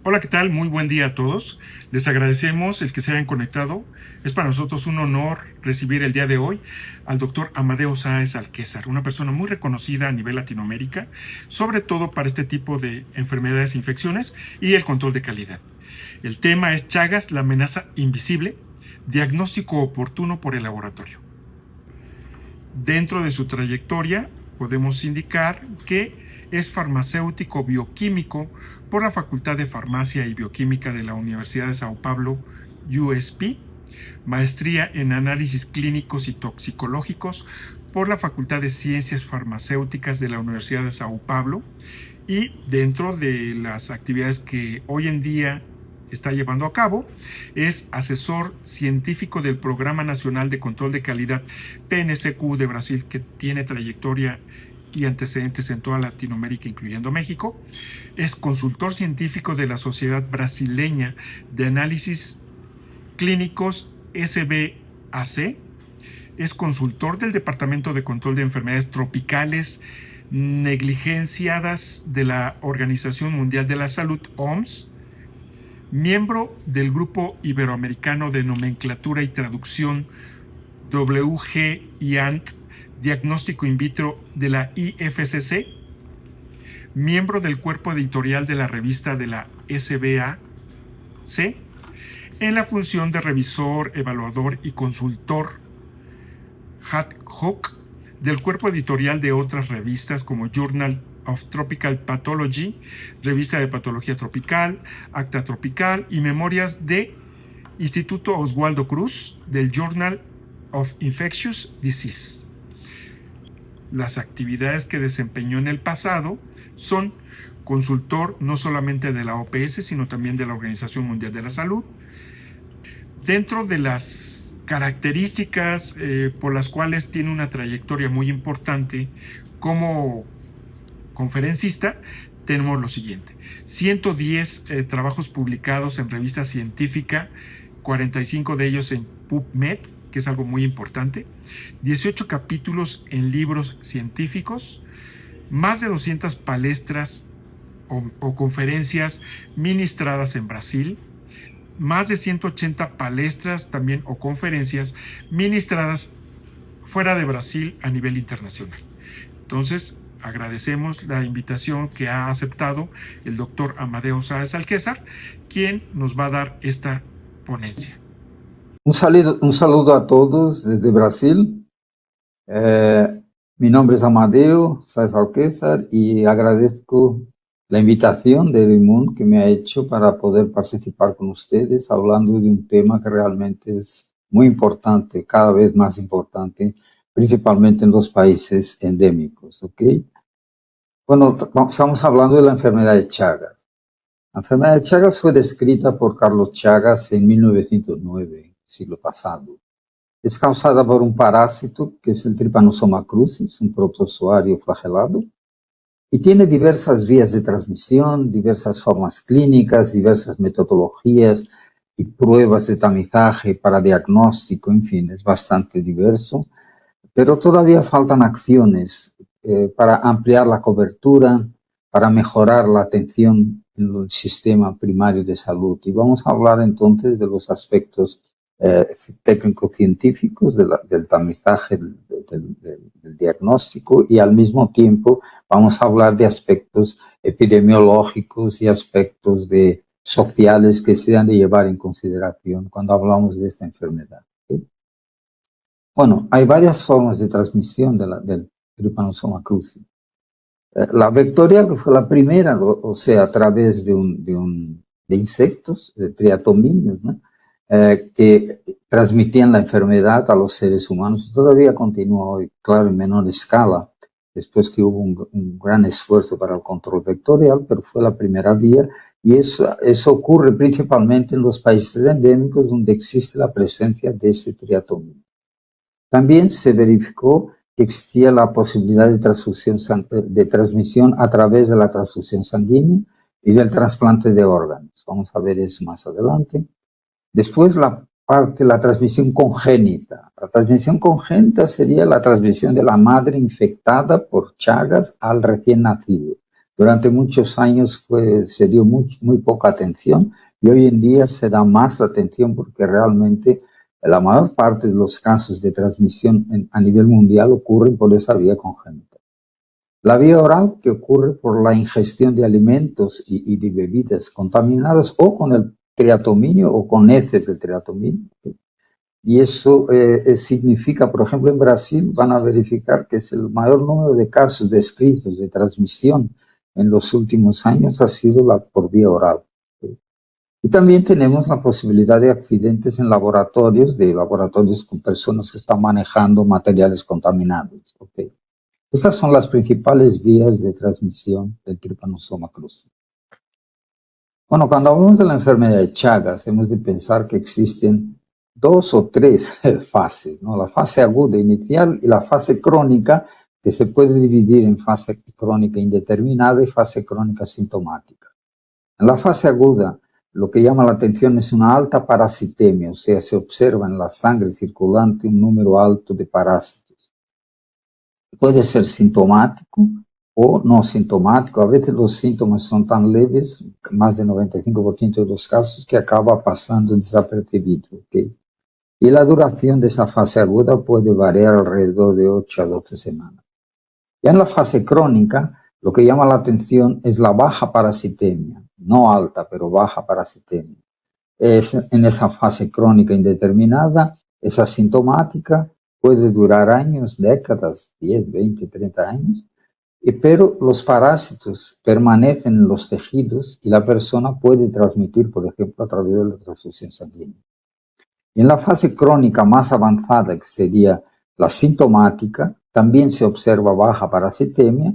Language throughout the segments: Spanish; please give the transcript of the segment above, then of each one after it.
Hola, ¿qué tal? Muy buen día a todos. Les agradecemos el que se hayan conectado. Es para nosotros un honor recibir el día de hoy al doctor Amadeo Sáez Alquézar, una persona muy reconocida a nivel Latinoamérica, sobre todo para este tipo de enfermedades e infecciones y el control de calidad. El tema es Chagas, la amenaza invisible, diagnóstico oportuno por el laboratorio. Dentro de su trayectoria podemos indicar que es farmacéutico bioquímico por la Facultad de Farmacia y Bioquímica de la Universidad de Sao Paulo, USP, maestría en análisis clínicos y toxicológicos por la Facultad de Ciencias Farmacéuticas de la Universidad de Sao Paulo, y dentro de las actividades que hoy en día está llevando a cabo, es asesor científico del Programa Nacional de Control de Calidad PNCQ de Brasil, que tiene trayectoria y antecedentes en toda Latinoamérica, incluyendo México. Es consultor científico de la Sociedad Brasileña de Análisis Clínicos SBAC. Es consultor del Departamento de Control de Enfermedades Tropicales Negligenciadas de la Organización Mundial de la Salud, OMS. Miembro del Grupo Iberoamericano de Nomenclatura y Traducción WGIANT, Diagnóstico In Vitro de la IFCC, miembro del cuerpo editorial de la revista de la SBAC, en la función de revisor, evaluador y consultor ad hoc del cuerpo editorial de otras revistas como Journal of Tropical Pathology, Revista de Patología Tropical, Acta Tropical y Memorias de Instituto Oswaldo Cruz del Journal of Infectious Disease. Las actividades que desempeñó en el pasado son consultor no solamente de la OPS, sino también de la Organización Mundial de la Salud. Dentro de las características por las cuales tiene una trayectoria muy importante como conferencista, tenemos lo siguiente: 110 trabajos publicados en revista científica, 45 de ellos en PubMed, que es algo muy importante, 18 capítulos en libros científicos, más de 200 palestras o conferencias ministradas en Brasil, más de 180 palestras también o conferencias ministradas fuera de Brasil a nivel internacional. Entonces, agradecemos la invitación que ha aceptado el doctor Amadeo Sáez Alquézar, quien nos va a dar esta ponencia. Un saludo a todos desde Brasil. Mi nombre es Amadeo Sáez Alquézar y agradezco la invitación de Rimón que me ha hecho para poder participar con ustedes hablando de un tema que realmente es muy importante, cada vez más importante, principalmente en los países endémicos, ¿ok? Bueno, estamos hablando de la enfermedad de Chagas. La enfermedad de Chagas fue descrita por Carlos Chagas en 1909, siglo pasado. Es causada por un parásito que es el Trypanosoma crucis, un protozoario flagelado, y tiene diversas vías de transmisión, diversas formas clínicas, diversas metodologías y pruebas de tamizaje para diagnóstico, en fin, es bastante diverso, pero todavía faltan acciones para ampliar la cobertura, para mejorar la atención en el sistema primario de salud. Y vamos a hablar entonces de los aspectos técnico-científicos del tamizaje, del diagnóstico, y al mismo tiempo vamos a hablar de aspectos epidemiológicos y aspectos sociales que se han de llevar en consideración cuando hablamos de esta enfermedad. ¿Okay? Bueno, hay varias formas de transmisión del Trypanosoma crucis. La vectorial, que fue la primera, o sea, a través de insectos, de triatomíneos, ¿no? Que transmitían la enfermedad a los seres humanos. Todavía continúa hoy, claro, en menor escala, después que hubo un gran esfuerzo para el control vectorial, pero fue la primera vía, y eso ocurre principalmente en los países endémicos donde existe la presencia de ese triatomíneo. También se verificó que existía la posibilidad de transmisión a través de la transfusión sanguínea y del trasplante de órganos. Vamos a ver eso más adelante. Después la transmisión congénita. La transmisión congénita sería la transmisión de la madre infectada por Chagas al recién nacido. Durante muchos años se dio muy poca atención y hoy en día se da más atención porque realmente la mayor parte de los casos de transmisión a nivel mundial ocurren por esa vía congénita. La vía oral, que ocurre por la ingestión de alimentos y de bebidas contaminadas o con el triatominio o con heces de triatominio. Y eso significa, por ejemplo, en Brasil van a verificar que es el mayor número de casos descritos de transmisión en los últimos años ha sido por vía oral. Y también tenemos la posibilidad de accidentes en laboratorios, con personas que están manejando materiales contaminados. ¿Okay? Esas son las principales vías de transmisión del Trypanosoma cruzi. Bueno, cuando hablamos de la enfermedad de Chagas, hemos de pensar que existen 2 o 3 fases, ¿no? La fase aguda inicial y la fase crónica, que se puede dividir en fase crónica indeterminada y fase crónica sintomática. En la fase aguda, lo que llama la atención es una alta parasitemia, o sea, se observa en la sangre circulante un número alto de parásitos. Puede ser sintomático o no sintomático. A veces los síntomas son tan leves, más del 95% de los casos, que acaba pasando desapercibido. ¿Okay? Y la duración de esa fase aguda puede variar alrededor de 8 a 12 semanas. Ya en la fase crónica, lo que llama la atención es la baja parasitemia, no alta, pero baja parasitemia. En esa fase crónica indeterminada, es asintomática, puede durar años, décadas, 10, 20, 30 años, pero los parásitos permanecen en los tejidos y la persona puede transmitir, por ejemplo, a través de la transfusión sanguínea. Y en la fase crónica más avanzada, que sería la sintomática, también se observa baja parasitemia.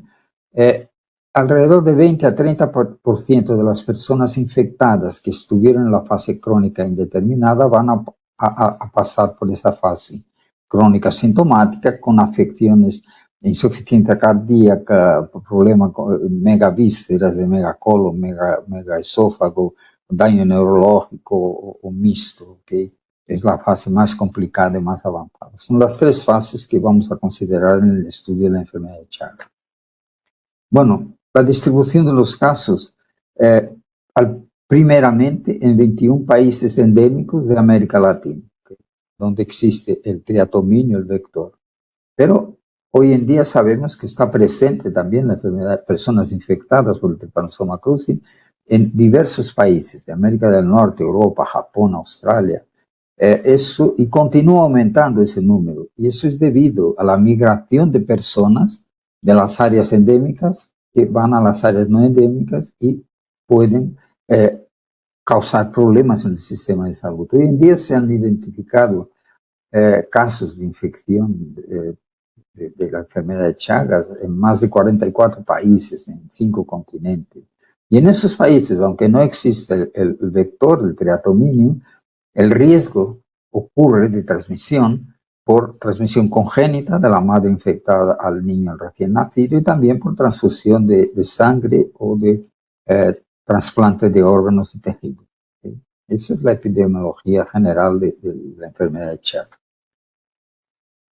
Alrededor de 20 a 30% de las personas infectadas que estuvieron en la fase crónica indeterminada van a pasar por esa fase crónica sintomática con afecciones, insuficiencia cardíaca, problema con megavísceras de megacolon, megaesófago, daño neurológico o mixto, ¿okay? Es la fase más complicada y más avanzada. Son las 3 fases que vamos a considerar en el estudio de la enfermedad de Chagas. Bueno, la distribución de los casos, primeramente en 21 países endémicos de América Latina, ¿okay? Donde existe el triatominio, el vector. Pero hoy en día sabemos que está presente también la enfermedad de personas infectadas por el Trypanosoma cruzi en diversos países de América del Norte, Europa, Japón, Australia. Y continúa aumentando ese número. Y eso es debido a la migración de personas de las áreas endémicas que van a las áreas no endémicas y pueden causar problemas en el sistema de salud. Hoy en día se han identificado casos de infección de la enfermedad de Chagas en más de 44 países, en 5 continentes. Y en esos países, aunque no existe el vector del triatominio, el riesgo ocurre de transmisión por transmisión congénita de la madre infectada al niño recién nacido y también por transfusión de sangre o de trasplante de órganos y tejidos. ¿Okay? Esa es la epidemiología general de la enfermedad de Chagas.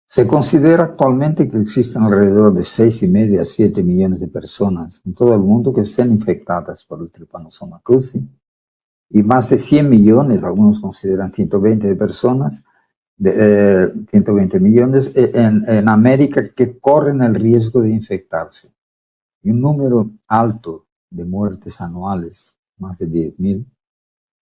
Se considera actualmente que existen alrededor de 6,5 a 7 millones de personas en todo el mundo que estén infectadas por el Trypanosoma cruzi y más de 100 millones, algunos consideran 120 de personas, 120 millones en América que corren el riesgo de infectarse. Y un número alto de muertes anuales, más de 10,000.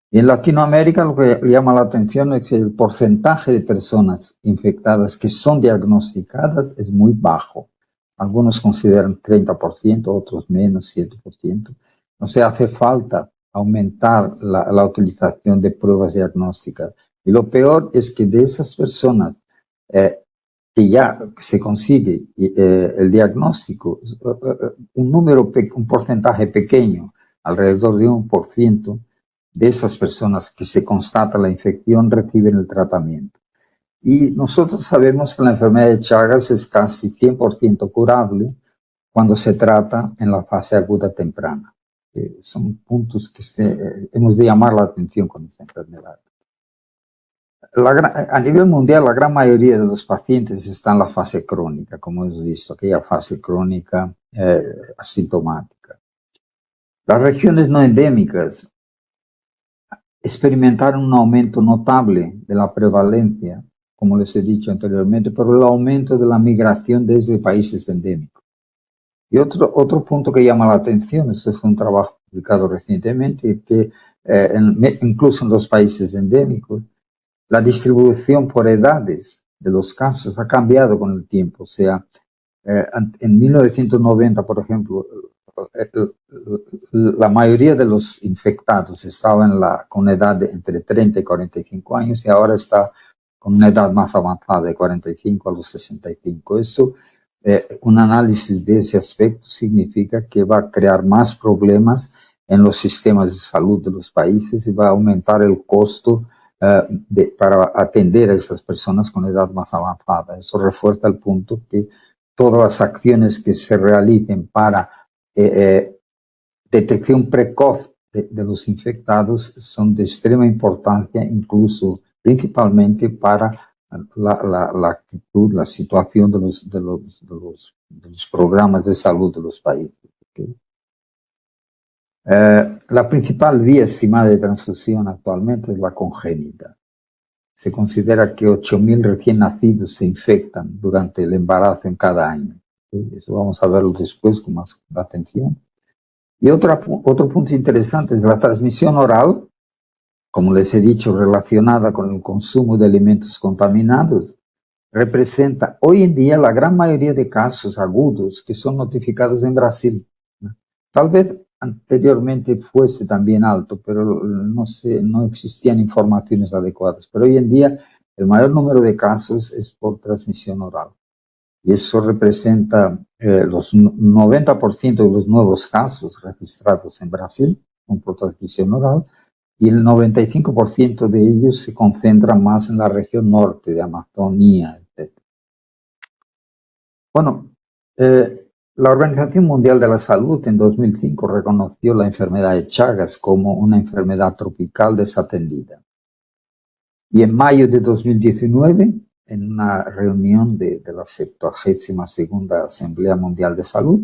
Y en Latinoamérica lo que llama la atención es que el porcentaje de personas infectadas que son diagnosticadas es muy bajo. Algunos consideran 30%, otros menos, 7%. O sea, hace falta aumentar la utilización de pruebas diagnósticas. Y lo peor es que de esas personas que ya se consigue el diagnóstico, un porcentaje pequeño, alrededor de 1%, de esas personas que se constata la infección reciben el tratamiento. Y nosotros sabemos que la enfermedad de Chagas es casi 100% curable cuando se trata en la fase aguda temprana. Son puntos que hemos de llamar la atención con esta enfermedad. A nivel mundial, la gran mayoría de los pacientes están en la fase crónica, como hemos visto, aquella fase crónica asintomática. Las regiones no endémicas experimentaron un aumento notable de la prevalencia, como les he dicho anteriormente, por el aumento de la migración desde países endémicos. Y otro punto que llama la atención, este fue un trabajo publicado recientemente, que incluso en los países endémicos, la distribución por edades de los casos ha cambiado con el tiempo. O sea, en 1990, por ejemplo, la mayoría de los infectados estaban con edad de entre 30 y 45 años y ahora está con una edad más avanzada de 45 a los 65. Eso, un análisis de ese aspecto significa que va a crear más problemas en los sistemas de salud de los países y va a aumentar el costo para atender a esas personas con edad más avanzada. Eso refuerza el punto que todas las acciones que se realicen para detección precoz de los infectados son de extrema importancia, incluso principalmente para la actitud, la situación de los programas de salud de los países. ¿Okay? La principal vía estimada de transfusión actualmente es la congénita. Se considera que 8.000 recién nacidos se infectan durante el embarazo en cada año. ¿Okay? Eso vamos a verlo después con más atención. Y otro punto interesante es la transmisión oral, como les he dicho, relacionada con el consumo de alimentos contaminados, representa hoy en día la gran mayoría de casos agudos que son notificados en Brasil. Tal vez anteriormente fuese también alto, pero no existían informaciones adecuadas. Pero hoy en día el mayor número de casos es por transmisión oral. Y eso representa los 90% de los nuevos casos registrados en Brasil por transmisión oral, y el 95% de ellos se concentran más en la región norte de Amazonía, etc. Bueno, la Organización Mundial de la Salud en 2005 reconoció la enfermedad de Chagas como una enfermedad tropical desatendida. Y en mayo de 2019, en una reunión de la 72ª Asamblea Mundial de Salud,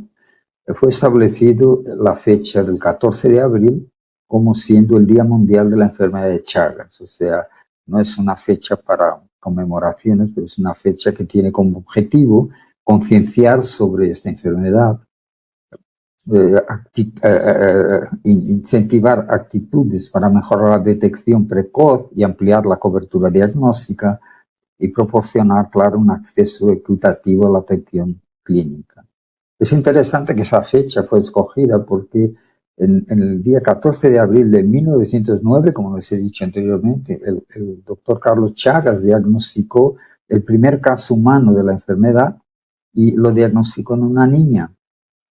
fue establecido la fecha del 14 de abril como siendo el Día Mundial de la Enfermedad de Chagas. O sea, no es una fecha para conmemoraciones, pero es una fecha que tiene como objetivo concienciar sobre esta enfermedad, incentivar actitudes para mejorar la detección precoz y ampliar la cobertura diagnóstica y proporcionar, claro, un acceso equitativo a la atención clínica. Es interesante que esa fecha fue escogida porque en el día 14 de abril de 1909, como les he dicho anteriormente, el doctor Carlos Chagas diagnosticó el primer caso humano de la enfermedad y lo diagnosticó en una niña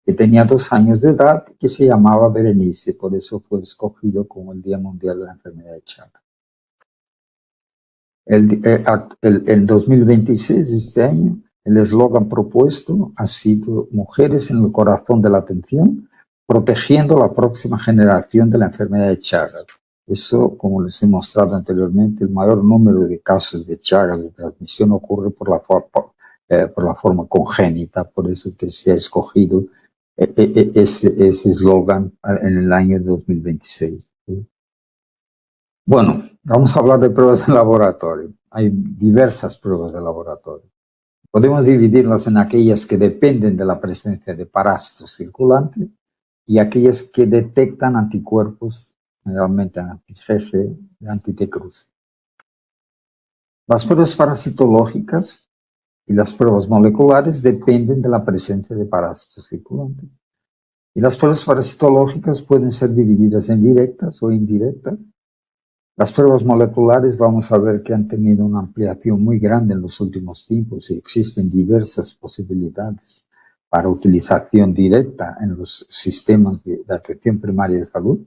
que tenía 2 años de edad, que se llamaba Berenice. Por eso fue escogido como el Día Mundial de la Enfermedad de Chagas. En 2026, este año, el eslogan propuesto ha sido Mujeres en el corazón de la atención, protegiendo la próxima generación de la enfermedad de Chagas. Eso, como les he mostrado anteriormente, el mayor número de casos de Chagas de transmisión ocurre por la forma congénita, por eso que se ha escogido ese eslogan en el año 2026. Bueno, vamos a hablar de pruebas de laboratorio. Hay diversas pruebas de laboratorio. Podemos dividirlas en aquellas que dependen de la presencia de parásitos circulantes y aquellas que detectan anticuerpos, generalmente anti-IgG y anti-T-cruce. Las pruebas parasitológicas y las pruebas moleculares dependen de la presencia de parásitos circulantes. Y las pruebas parasitológicas pueden ser divididas en directas o indirectas. Las pruebas moleculares vamos a ver que han tenido una ampliación muy grande en los últimos tiempos y existen diversas posibilidades para utilización directa en los sistemas de atención primaria de salud.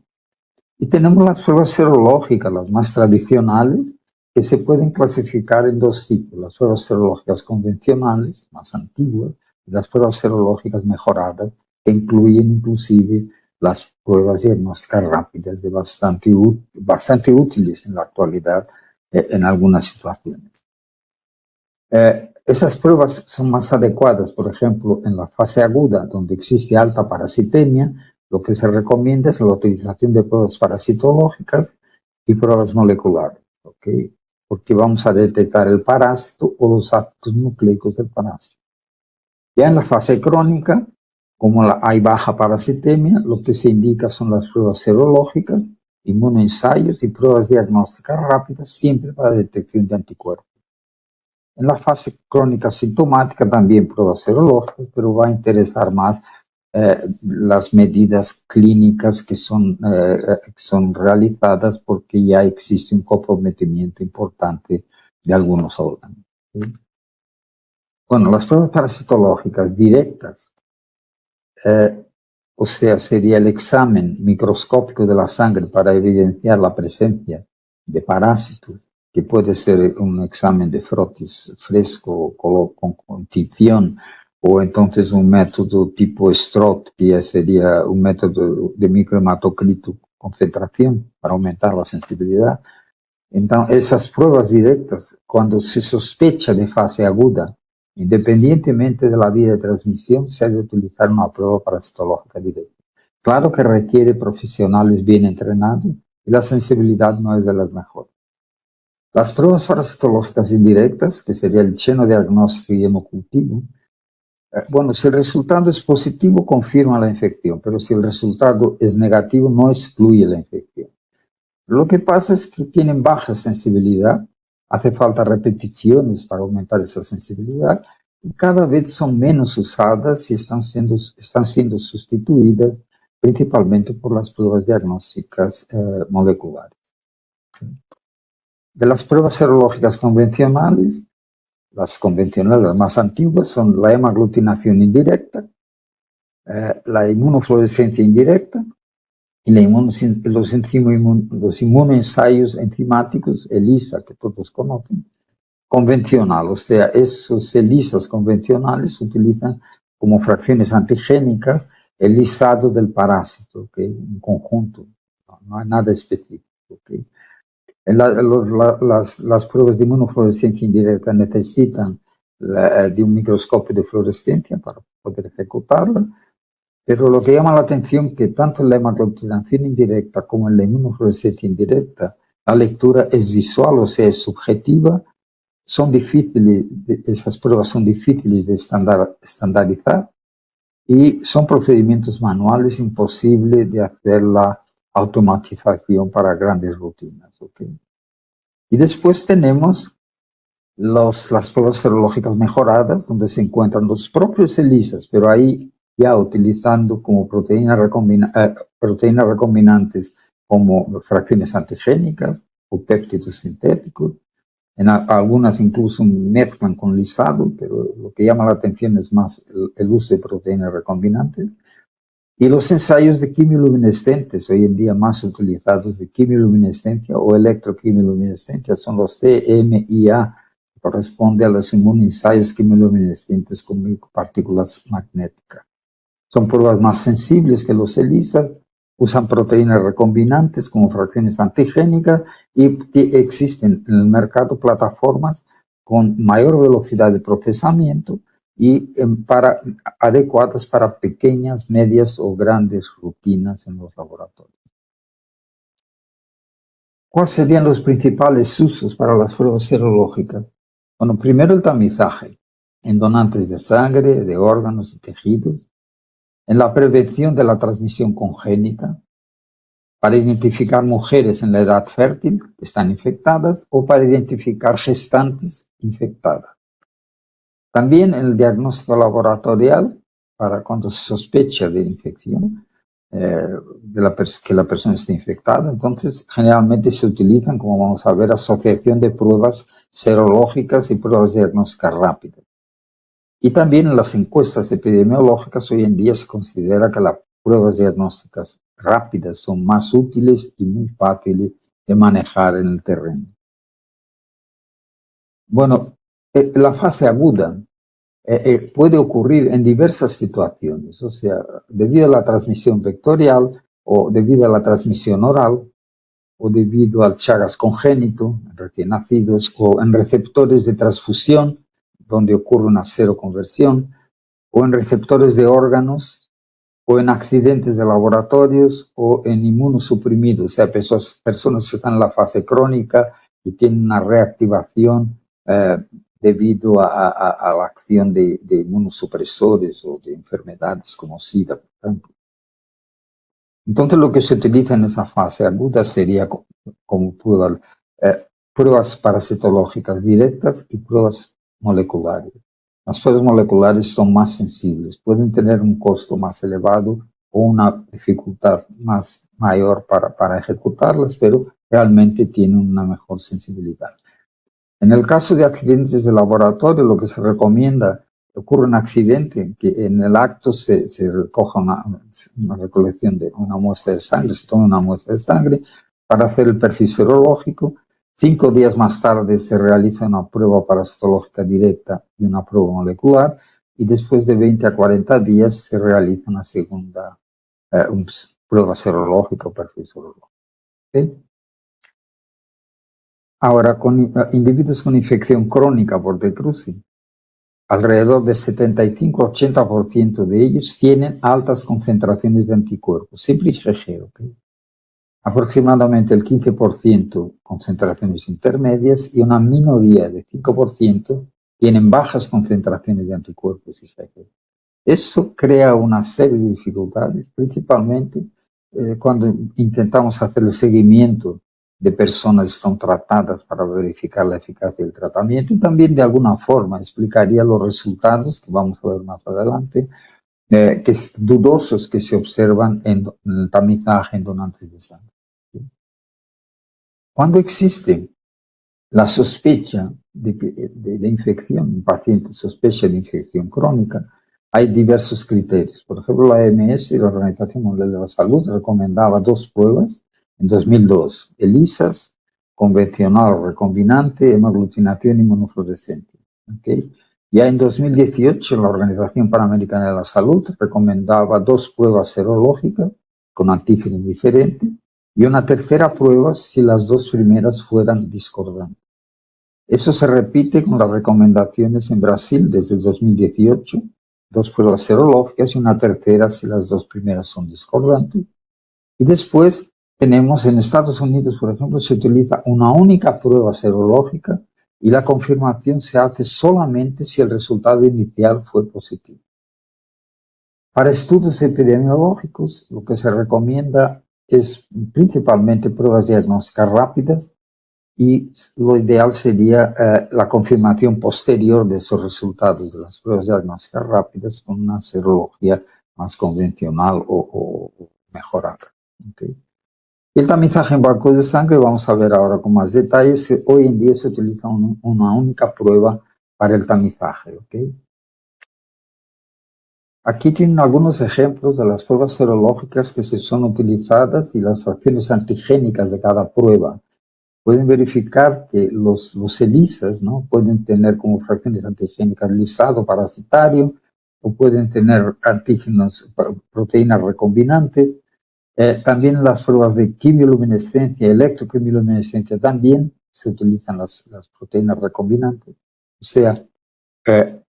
Y tenemos las pruebas serológicas, las más tradicionales, que se pueden clasificar en 2 tipos: las pruebas serológicas convencionales, más antiguas, y las pruebas serológicas mejoradas, que incluyen inclusive las pruebas diagnósticas rápidas, bastante útiles en la actualidad en algunas situaciones. Esas pruebas son más adecuadas, por ejemplo, en la fase aguda, donde existe alta parasitemia, Lo que se recomienda es la utilización de pruebas parasitológicas y pruebas moleculares, ¿ok? Porque vamos a detectar el parásito o los ácidos nucleicos del parásito. Ya en la fase crónica, como hay baja parasitemia, lo que se indica son las pruebas serológicas, inmunoensayos y pruebas diagnósticas rápidas, siempre para detección de anticuerpos. En la fase crónica sintomática también pruebas serológicas, pero va a interesar más las medidas clínicas que son realizadas porque ya existe un comprometimiento importante de algunos órganos. ¿Sí? Bueno, las pruebas parasitológicas directas, o sea, sería el examen microscópico de la sangre para evidenciar la presencia de parásitos, que puede ser un examen de frotis fresco con tinción, o entonces un método tipo STROT, que ya sería un método de microhematocrito concentración para aumentar la sensibilidad. Entonces, esas pruebas directas, cuando se sospecha de fase aguda, independientemente de la vía de transmisión, se ha de utilizar una prueba parasitológica directa. Claro que requiere profesionales bien entrenados y la sensibilidad no es de las mejores. Las pruebas parasitológicas indirectas, que sería el xenodiagnóstico y hemocultivo, bueno, si el resultado es positivo, confirma la infección, pero si el resultado es negativo, no excluye la infección. Lo que pasa es que tienen baja sensibilidad, hace falta repeticiones para aumentar esa sensibilidad, y cada vez son menos usadas y están siendo sustituidas principalmente por las pruebas diagnósticas moleculares. De las pruebas serológicas convencionales, las convencionales más antiguas son la hemaglutinación indirecta, la inmunofluorescencia indirecta y los inmunoensayos enzimáticos, ELISA, que todos conocen, convencional. O sea, esos ELISAs convencionales utilizan como fracciones antigénicas el lisado del parásito, ¿okay? En conjunto, no hay nada específico. ¿Okay? Las pruebas de inmunofluorescencia indirecta necesitan de un microscopio de fluorescencia para poder ejecutarla, pero lo que llama la atención es que tanto en la hemaglutinación indirecta como en la inmunofluorescencia indirecta, la lectura es visual, o sea, es subjetiva, son difíciles, esas pruebas son difíciles de estandarizar y son procedimientos manuales imposibles de hacer la automatización para grandes rutinas. ¿Okay? Y después tenemos las pruebas serológicas mejoradas, donde se encuentran los propios ELISAs, pero ahí ya utilizando como proteínas recombinantes como fracciones antigénicas o péptidos sintéticos. En algunas incluso mezclan con lisado, pero lo que llama la atención es más el uso de proteínas recombinantes. Y los ensayos de quimioluminescentes, hoy en día más utilizados de quimioluminescencia o electroquimioluminescencia, son los TMIA, que corresponde a los inmunoensayos quimioluminescentes con micropartículas magnéticas. Son pruebas más sensibles que los ELISA, usan proteínas recombinantes como fracciones antigénicas y existen en el mercado plataformas con mayor velocidad de procesamiento y adecuadas para pequeñas, medias o grandes rutinas en los laboratorios. ¿Cuáles serían los principales usos para las pruebas serológicas? Bueno, primero el tamizaje en donantes de sangre, de órganos y tejidos, en la prevención de la transmisión congénita, para identificar mujeres en la edad fértil que están infectadas o para identificar gestantes infectadas. También el diagnóstico laboratorial para cuando se sospecha de infección, que la persona esté infectada. Entonces, generalmente se utilizan, como vamos a ver, asociación de pruebas serológicas y pruebas diagnósticas rápidas. Y también en las encuestas epidemiológicas hoy en día se considera que las pruebas diagnósticas rápidas son más útiles y muy fáciles de manejar en el terreno. Bueno, la fase aguda puede ocurrir en diversas situaciones, o sea, debido a la transmisión vectorial o debido a la transmisión oral o debido al Chagas congénito en recién nacidos o en receptores de transfusión donde ocurre una seroconversión o en receptores de órganos o en accidentes de laboratorios o en inmunosuprimidos, o sea, personas que están en la fase crónica y tienen una reactivación debido a la acción de inmunosupresores o de enfermedades como SIDA, por ejemplo. Entonces, lo que se utiliza en esa fase aguda sería como pruebas parasitológicas directas y pruebas moleculares. Las pruebas moleculares son más sensibles, pueden tener un costo más elevado o una dificultad mayor para ejecutarlas, pero realmente tienen una mejor sensibilidad. En el caso de accidentes de laboratorio, lo que se recomienda, ocurre un accidente, que en el acto se recoja una recolección de una muestra de sangre, se toma una muestra de sangre para hacer el perfil serológico. 5 días más tarde se realiza una prueba parasitológica directa y una prueba molecular, y después de 20 a 40 días se realiza una segunda prueba serológica o perfil serológico. ¿Okay? Ahora, con individuos con infección crónica por De Kruse, alrededor de 75-80% de ellos tienen altas concentraciones de anticuerpos, siempre IgG, ¿okay? Aproximadamente el 15% concentraciones intermedias y una minoría de 5% tienen bajas concentraciones de anticuerpos IgG. Eso crea una serie de dificultades, principalmente cuando intentamos hacer el seguimiento de personas que están tratadas para verificar la eficacia del tratamiento, y también de alguna forma explicaría los resultados que vamos a ver más adelante, dudosos que se observan en el tamizaje en donantes de sangre. Cuando existe la sospecha de infección, un paciente sospecha de infección crónica, hay diversos criterios. Por ejemplo, la OMS, la Organización Mundial de la Salud, recomendaba 2 pruebas en 2002, ELISAs, convencional recombinante, hemaglutinación inmunofluorescente. ¿Okay? Ya en 2018, la Organización Panamericana de la Salud recomendaba 2 pruebas serológicas con antígenos diferentes y una tercera prueba si las 2 primeras fueran discordantes. Eso se repite con las recomendaciones en Brasil desde el 2018, 2 pruebas serológicas y una tercera si las 2 primeras son discordantes. Y después tenemos en Estados Unidos, por ejemplo, se utiliza una única prueba serológica y la confirmación se hace solamente si el resultado inicial fue positivo. Para estudios epidemiológicos, lo que se recomienda es principalmente pruebas diagnósticas rápidas, y lo ideal sería la confirmación posterior de esos resultados de las pruebas diagnósticas rápidas con una serología más convencional o mejorada. ¿Okay? El tamizaje en bancos de sangre, vamos a ver ahora con más detalles. Hoy en día se utiliza una única prueba para el tamizaje. ¿Okay? Aquí tienen algunos ejemplos de las pruebas serológicas que se son utilizadas y las fracciones antigénicas de cada prueba. Pueden verificar que los ELISAs, ¿no?, pueden tener como fracciones antigénicas lisado parasitario, o pueden tener antígenos, proteínas recombinantes. También las pruebas de quimioluminescencia, electroquimioluminescencia, también se utilizan las proteínas recombinantes. O sea,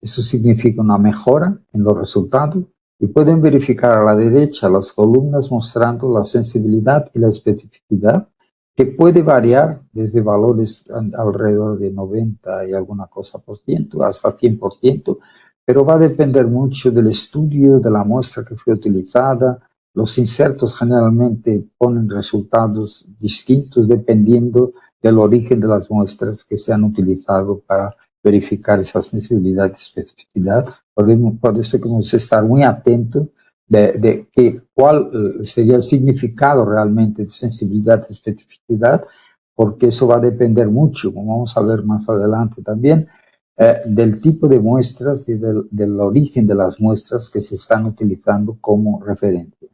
eso significa una mejora en los resultados, y pueden verificar a la derecha las columnas mostrando la sensibilidad y la especificidad, que puede variar desde valores alrededor de 90 y alguna cosa por ciento hasta 100%, pero va a depender mucho del estudio, de la muestra que fue utilizada. Los insertos generalmente ponen resultados distintos dependiendo del origen de las muestras que se han utilizado para verificar esa sensibilidad y especificidad. Por eso tenemos que estar muy atentos de cuál sería el significado realmente de sensibilidad y especificidad, porque eso va a depender mucho, como vamos a ver más adelante también, del tipo de muestras y del origen de las muestras que se están utilizando como referencia.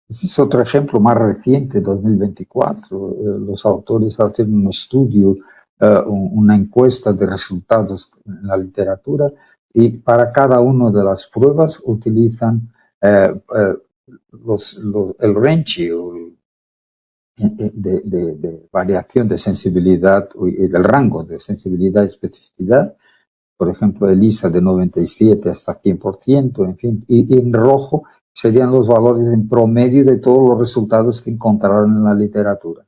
Este es otro ejemplo más reciente, 2024. Los autores hacen un estudio, una encuesta de resultados en la literatura, y para cada una de las pruebas utilizan el range de variación de sensibilidad, del rango de sensibilidad y especificidad. Por ejemplo, ELISA de 97 hasta 100%, en fin, y en rojo serían los valores en promedio de todos los resultados que encontraron en la literatura.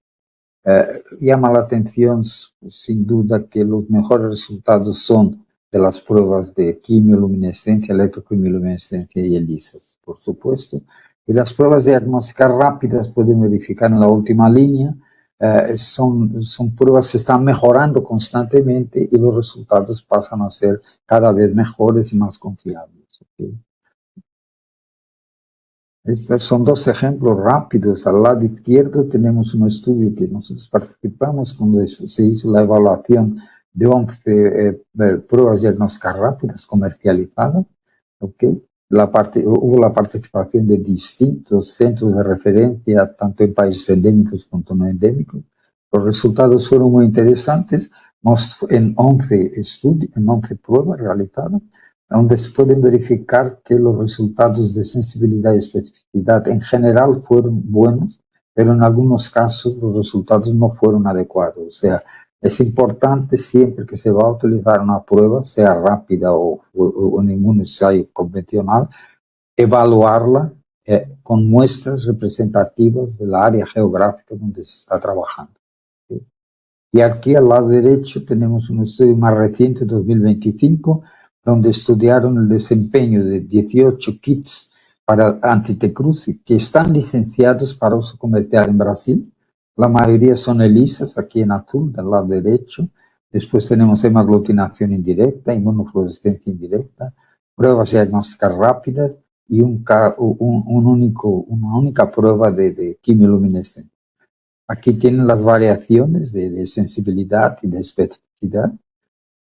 Llama la atención, sin duda, que los mejores resultados son de las pruebas de quimioluminescencia, electroquimioluminescencia y ELISAs, por supuesto. Y las pruebas diagnósticas rápidas, pueden verificar en la última línea, son pruebas que están mejorando constantemente y los resultados pasan a ser cada vez mejores y más confiables. ¿Okay? Estos son dos ejemplos rápidos. Al lado izquierdo tenemos un estudio que nosotros participamos cuando se hizo la evaluación de 11 pruebas diagnósticas rápidas comercializadas. ¿Okay? Hubo la participación de distintos centros de referencia, tanto en países endémicos como no endémicos. Los resultados fueron muy interesantes en 11 estudios, en 11 pruebas realizadas, donde se pueden verificar que los resultados de sensibilidad y especificidad en general fueron buenos, pero en algunos casos los resultados no fueron adecuados. O sea, es importante siempre que se va a utilizar una prueba, sea rápida o ningún ensayo convencional, evaluarla con muestras representativas del área geográfica donde se está trabajando. ¿Sí? Y aquí al lado derecho tenemos un estudio más reciente, 2025, donde estudiaron el desempeño de 18 kits para antitecrusis que están licenciados para uso comercial en Brasil. La mayoría son ELISAs, aquí en azul, del lado derecho. Después tenemos hemaglutinación indirecta, inmunofluorescencia indirecta, pruebas diagnósticas rápidas y una única prueba de quimioluminescencia. Aquí tienen las variaciones de sensibilidad y de especificidad.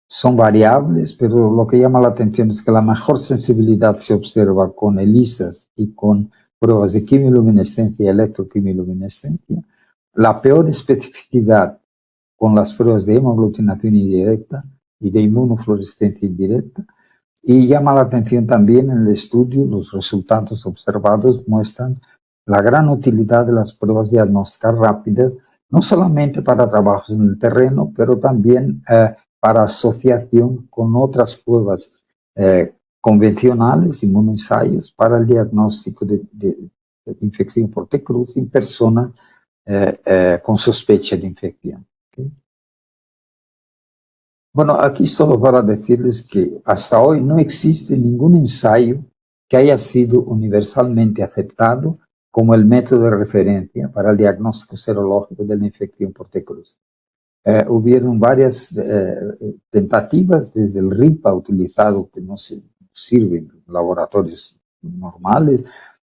Son variables, pero lo que llama la atención es que la mejor sensibilidad se observa con ELISAs y con pruebas de quimioluminescencia y electroquimioluminescencia. La peor especificidad con las pruebas de hemoglutinación indirecta y de inmunofluorescencia indirecta. Y llama la atención también en el estudio, los resultados observados muestran la gran utilidad de las pruebas diagnósticas rápidas, no solamente para trabajos en el terreno, pero también para asociación con otras pruebas convencionales, inmunoensayos, para el diagnóstico de infección por T-Cruz en personas con sospecha de infección. ¿Okay? Bueno, aquí solo para decirles que hasta hoy no existe ningún ensayo que haya sido universalmente aceptado como el método de referencia para el diagnóstico serológico de la infección por T-Cruz. Hubieron varias tentativas, desde el RIPA utilizado, que no sirve en laboratorios normales,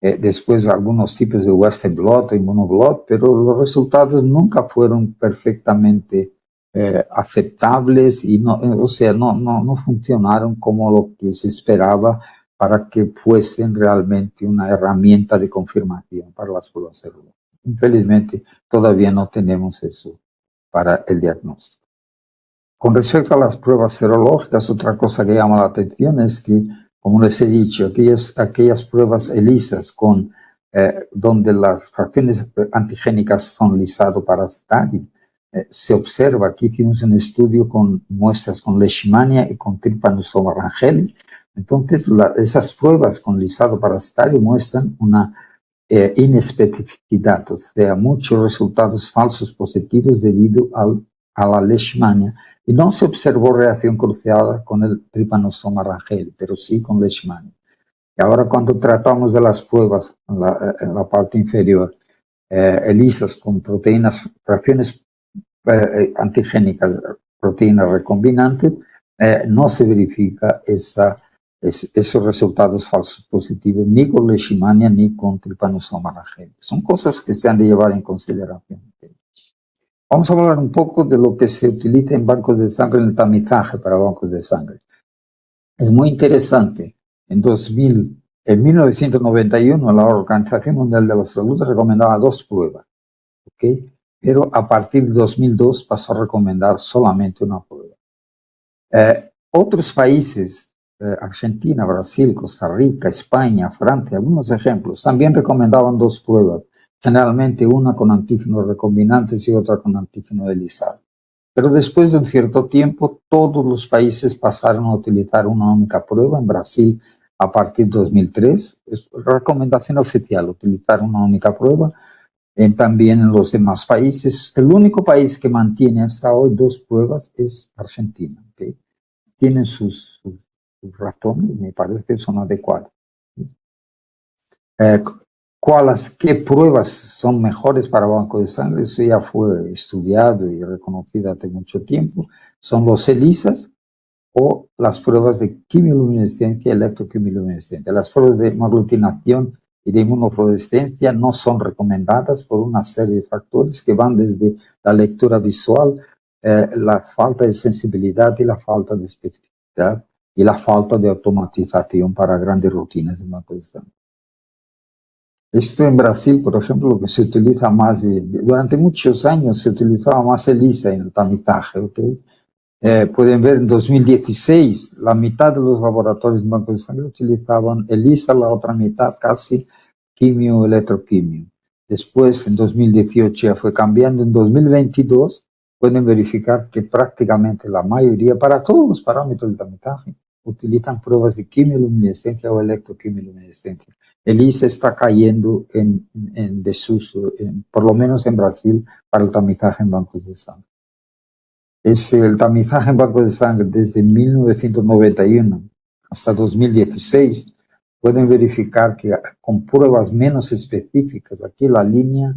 después algunos tipos de Western blot o inmunoblot, pero los resultados nunca fueron perfectamente aceptables y no funcionaron como lo que se esperaba para que fuesen realmente una herramienta de confirmación para las pruebas serológicas. Infelizmente, todavía no tenemos eso para el diagnóstico. Con respecto a las pruebas serológicas, otra cosa que llama la atención es que, como les he dicho, aquellas pruebas ELISAs donde las fracciones antigénicas son lisado-parasitario, se observa, aquí hicimos un estudio con muestras con Leishmania y con Trypanosoma rangeli. Entonces, esas pruebas con lisado parasitario muestran una inespecificidad, o sea, muchos resultados falsos positivos debido a la Leishmania. Y no se observó reacción cruzada con el Trypanosoma rangeli, pero sí con Leishmania. Y ahora, cuando tratamos de las pruebas en la parte inferior, ELISAs con proteínas, fracciones antigénicas, proteínas recombinantes, no se verifica esos resultados falsos positivos ni con Leishmania ni con Trypanosoma rangeli. Son cosas que se han de llevar en consideración. Vamos a hablar un poco de lo que se utiliza en bancos de sangre, en el tamizaje para bancos de sangre. Es muy interesante. En 1991, la Organización Mundial de la Salud recomendaba 2 pruebas, ¿okay? Pero a partir de 2002 pasó a recomendar solamente una prueba. Otros países, Argentina, Brasil, Costa Rica, España, Francia, algunos ejemplos, también recomendaban 2 pruebas, generalmente una con antígenos recombinantes y otra con antígeno ELISA. Pero después de un cierto tiempo, todos los países pasaron a utilizar una única prueba. En Brasil a partir de 2003. Es recomendación oficial utilizar una única prueba. También en los demás países, el único país que mantiene hasta hoy 2 pruebas es Argentina. ¿Okay? Tienen sus razones, me parece que son adecuadas. ¿Qué pruebas son mejores para banco de sangre? Eso ya fue estudiado y reconocido hace mucho tiempo. Son los ELISAs o las pruebas de quimioluminescencia y electroquimioluminescencia. Las pruebas de hemoaglutinación y de inmunofluorescencia no son recomendadas por una serie de factores que van desde la lectura visual, la falta de sensibilidad y la falta de especificidad y la falta de automatización para grandes rutinas de banco de sangre. Esto en Brasil, por ejemplo, lo que se utiliza más, durante muchos años se utilizaba más ELISA en el tamizaje, ¿ok? Pueden ver en 2016, la mitad de los laboratorios de banco de sangre utilizaban ELISA, la otra mitad casi quimio, electroquimio. Después, en 2018 ya fue cambiando, en 2022 pueden verificar que prácticamente la mayoría, para todos los parámetros del tamizaje, utilizan pruebas de quimioluminescencia o electroquimioluminescencia. ELISA está cayendo en desuso, por lo menos en Brasil, para el tamizaje en bancos de sangre. Es el tamizaje en bancos de sangre desde 1991 hasta 2016. Pueden verificar que con pruebas menos específicas, aquí la línea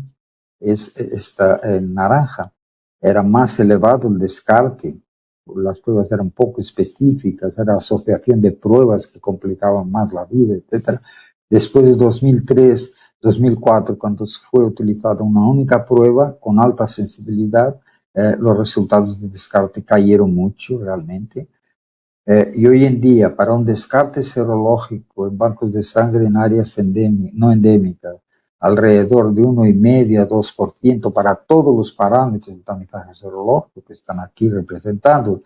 está en naranja, era más elevado el descarte, las pruebas eran poco específicas, era asociación de pruebas que complicaban más la vida, etc. Después de 2003, 2004, cuando fue utilizada una única prueba con alta sensibilidad, los resultados de descarte cayeron mucho realmente. Y hoy en día, para un descarte serológico en bancos de sangre en áreas no endémicas, alrededor de 1,5 a 2% para todos los parámetros del tamizaje serológico que están aquí representados,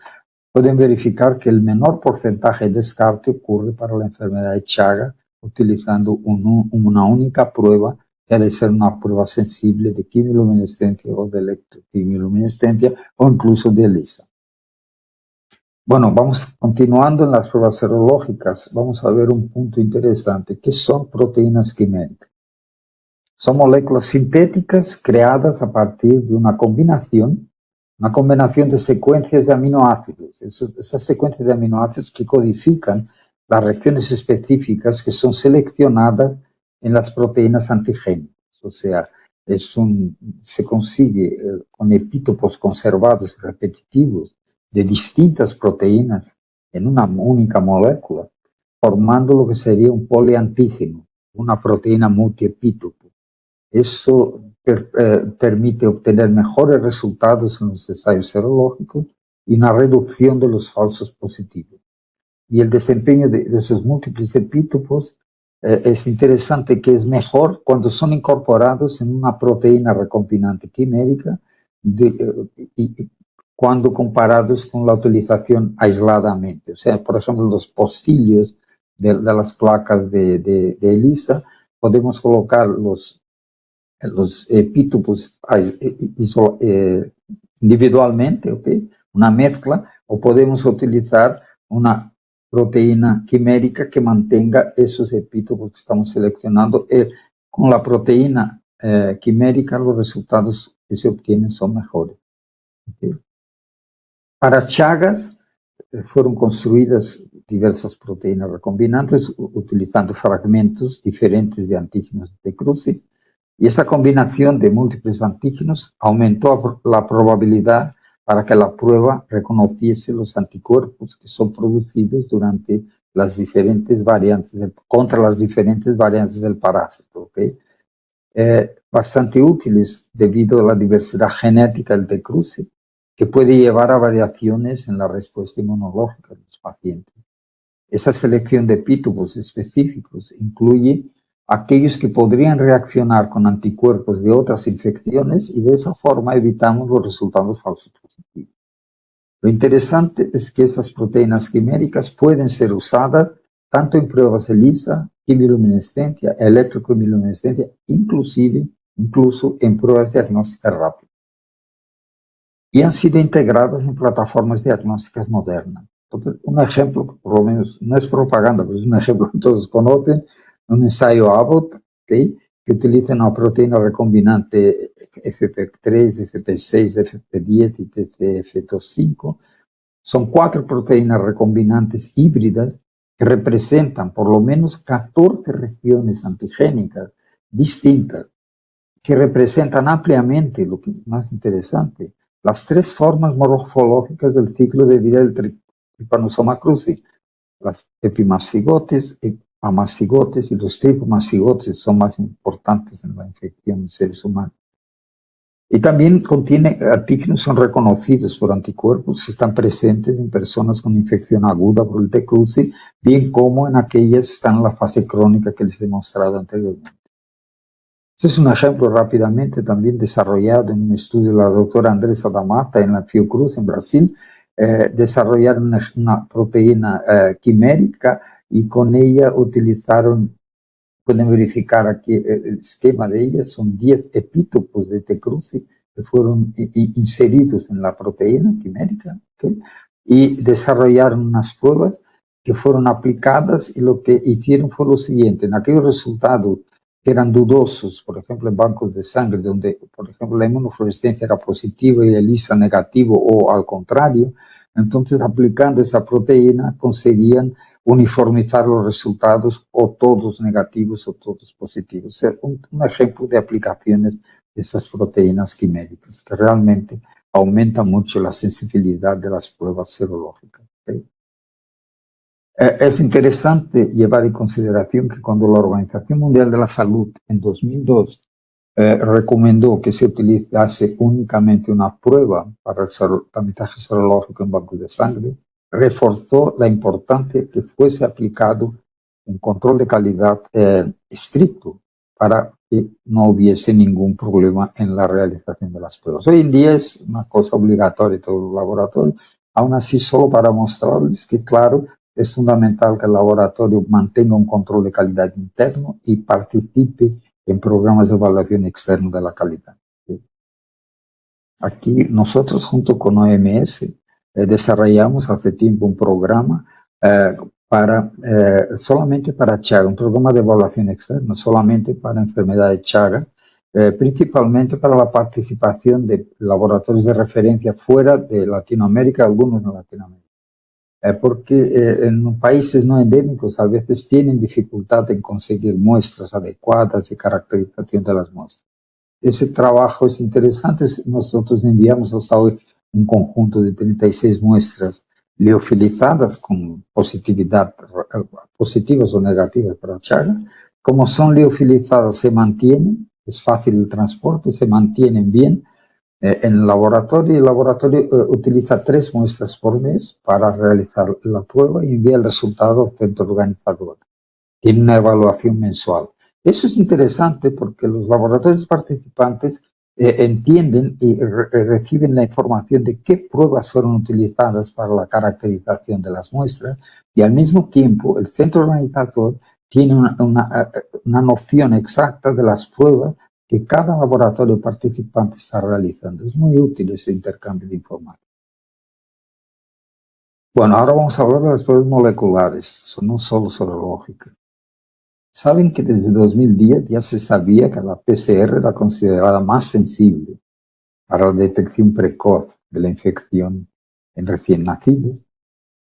pueden verificar que el menor porcentaje de descarte ocurre para la enfermedad de Chagas utilizando una única prueba, que ha de ser una prueba sensible de quimioluminescencia o de electroquimioluminescencia o incluso de ELISA. Bueno, vamos continuando en las pruebas serológicas. Vamos a ver un punto interesante. ¿Qué son proteínas quiméricas? Son moléculas sintéticas creadas a partir de una combinación de secuencias de aminoácidos. Esas secuencias de aminoácidos que codifican las regiones específicas que son seleccionadas en las proteínas antigénicas. O sea, se consigue con epítopos conservados y repetitivos de distintas proteínas en una única molécula, formando lo que sería un poliantígeno, una proteína multiepítopo. Eso permite obtener mejores resultados en los ensayos serológicos y una reducción de los falsos positivos. Y el desempeño de esos múltiples epítopos es interesante, que es mejor cuando son incorporados en una proteína recombinante quimérica y cuando comparados con la utilización aisladamente. O sea, por ejemplo, los postillos de las placas de ELISA, podemos colocar los epítopos individualmente, ¿okay? Una mezcla, o podemos utilizar una proteína quimérica que mantenga esos epítopos que estamos seleccionando. Con la proteína quimérica, los resultados que se obtienen son mejores. ¿Okay? Para Chagas fueron construidas diversas proteínas recombinantes utilizando fragmentos diferentes de antígenos de cruce, y esa combinación de múltiples antígenos aumentó la probabilidad para que la prueba reconociese los anticuerpos que son producidos durante las diferentes variantes contra las diferentes variantes del parásito. ¿Okay? Bastante útiles debido a la diversidad genética del cruce, que puede llevar a variaciones en la respuesta inmunológica de los pacientes. Esa selección de epítopos específicos incluye aquellos que podrían reaccionar con anticuerpos de otras infecciones, y de esa forma evitamos los resultados falsos positivos. Lo interesante es que esas proteínas quiméricas pueden ser usadas tanto en pruebas ELISA, quimioluminescencia, electroquimioluminescencia, incluso en pruebas diagnósticas rápidas. Y han sido integradas en plataformas diagnósticas modernas. Entonces, un ejemplo, por lo menos, no es propaganda, pero es un ejemplo que todos conocen, un ensayo Abbott, ¿okay?, que utiliza una proteína recombinante FP3, FP6, FP10 y TCF25. Son 4 proteínas recombinantes híbridas que representan por lo menos 14 regiones antigénicas distintas, que representan ampliamente, lo que es más interesante, las 3 formas morfológicas del ciclo de vida del Trypanosoma cruzi, las epimastigotes, amastigotes y los tripomastigotes son más importantes en la infección en seres humanos. Y también contiene antígenos, son reconocidos por anticuerpos, están presentes en personas con infección aguda por el T. cruzi, bien como en aquellas que están en la fase crónica que les he mostrado anteriormente. Este es un ejemplo rápidamente también desarrollado en un estudio de la doctora Andressa D'Amata en la Fiocruz en Brasil. Desarrollaron una proteína quimérica y con ella utilizaron, pueden verificar aquí el esquema de ella, son 10 epítopos de T. cruzi que fueron inseridos en la proteína quimérica, ¿okay?, y desarrollaron unas pruebas que fueron aplicadas y lo que hicieron fue lo siguiente: en aquellos resultados que eran dudosos, por ejemplo, en bancos de sangre, donde, por ejemplo, la inmunofluorescencia era positiva y el ELISA negativo o al contrario, entonces aplicando esa proteína conseguían uniformizar los resultados, o todos negativos o todos positivos. O sea, un ejemplo de aplicaciones de esas proteínas quiméricas que realmente aumentan mucho la sensibilidad de las pruebas serológicas. ¿Okay? Es interesante llevar en consideración que cuando la Organización Mundial de la Salud en 2002 recomendó que se utilizase únicamente una prueba para el tamizaje serológico en bancos de sangre, reforzó la importancia que fuese aplicado un control de calidad estricto para que no hubiese ningún problema en la realización de las pruebas. Hoy en día es una cosa obligatoria en todos los laboratorios, aún así solo para mostrarles que, claro, es fundamental que el laboratorio mantenga un control de calidad interno y participe en programas de evaluación externa de la calidad. Aquí nosotros junto con OMS desarrollamos hace tiempo un programa solamente para Chaga, un programa de evaluación externa solamente para enfermedad de Chaga, principalmente para la participación de laboratorios de referencia fuera de Latinoamérica, algunos en Latinoamérica. Porque en países no endémicos a veces tienen dificultad en conseguir muestras adecuadas y caracterización de las muestras. Ese trabajo es interesante. Nosotros enviamos hasta hoy un conjunto de 36 muestras liofilizadas con positividad, positivas o negativas para Chaga. Como son liofilizadas, se mantienen, es fácil el transporte, se mantienen bien en el laboratorio. El laboratorio utiliza 3 muestras por mes para realizar la prueba y envía el resultado al centro organizador. Tiene una evaluación mensual. Eso es interesante porque los laboratorios participantes entienden y reciben la información de qué pruebas fueron utilizadas para la caracterización de las muestras, y al mismo tiempo el centro organizador tiene una noción exacta de las pruebas que cada laboratorio participante está realizando. Es muy útil ese intercambio de información. Bueno, ahora vamos a hablar de las pruebas moleculares, no solo serológicas. Saben que desde 2010 ya se sabía que la PCR era considerada más sensible para la detección precoz de la infección en recién nacidos,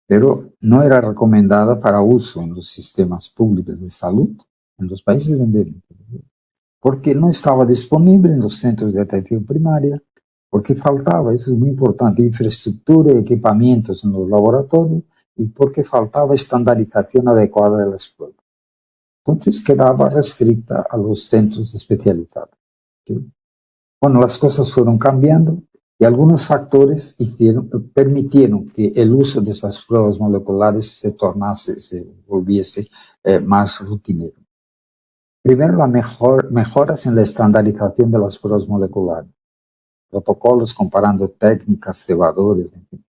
pero no era recomendada para uso en los sistemas públicos de salud en los países endémicos, porque no estaba disponible en los centros de atención primaria, porque faltaba, eso es muy importante, infraestructura y equipamientos en los laboratorios, y porque faltaba estandarización adecuada de las pruebas. Entonces quedaba restricta a los centros especializados. ¿Sí? Bueno, las cosas fueron cambiando y algunos factores permitieron que el uso de esas pruebas moleculares se volviese más rutinero. Primero, mejoras en la estandarización de las pruebas moleculares, protocolos comparando técnicas, cebadores, en fin.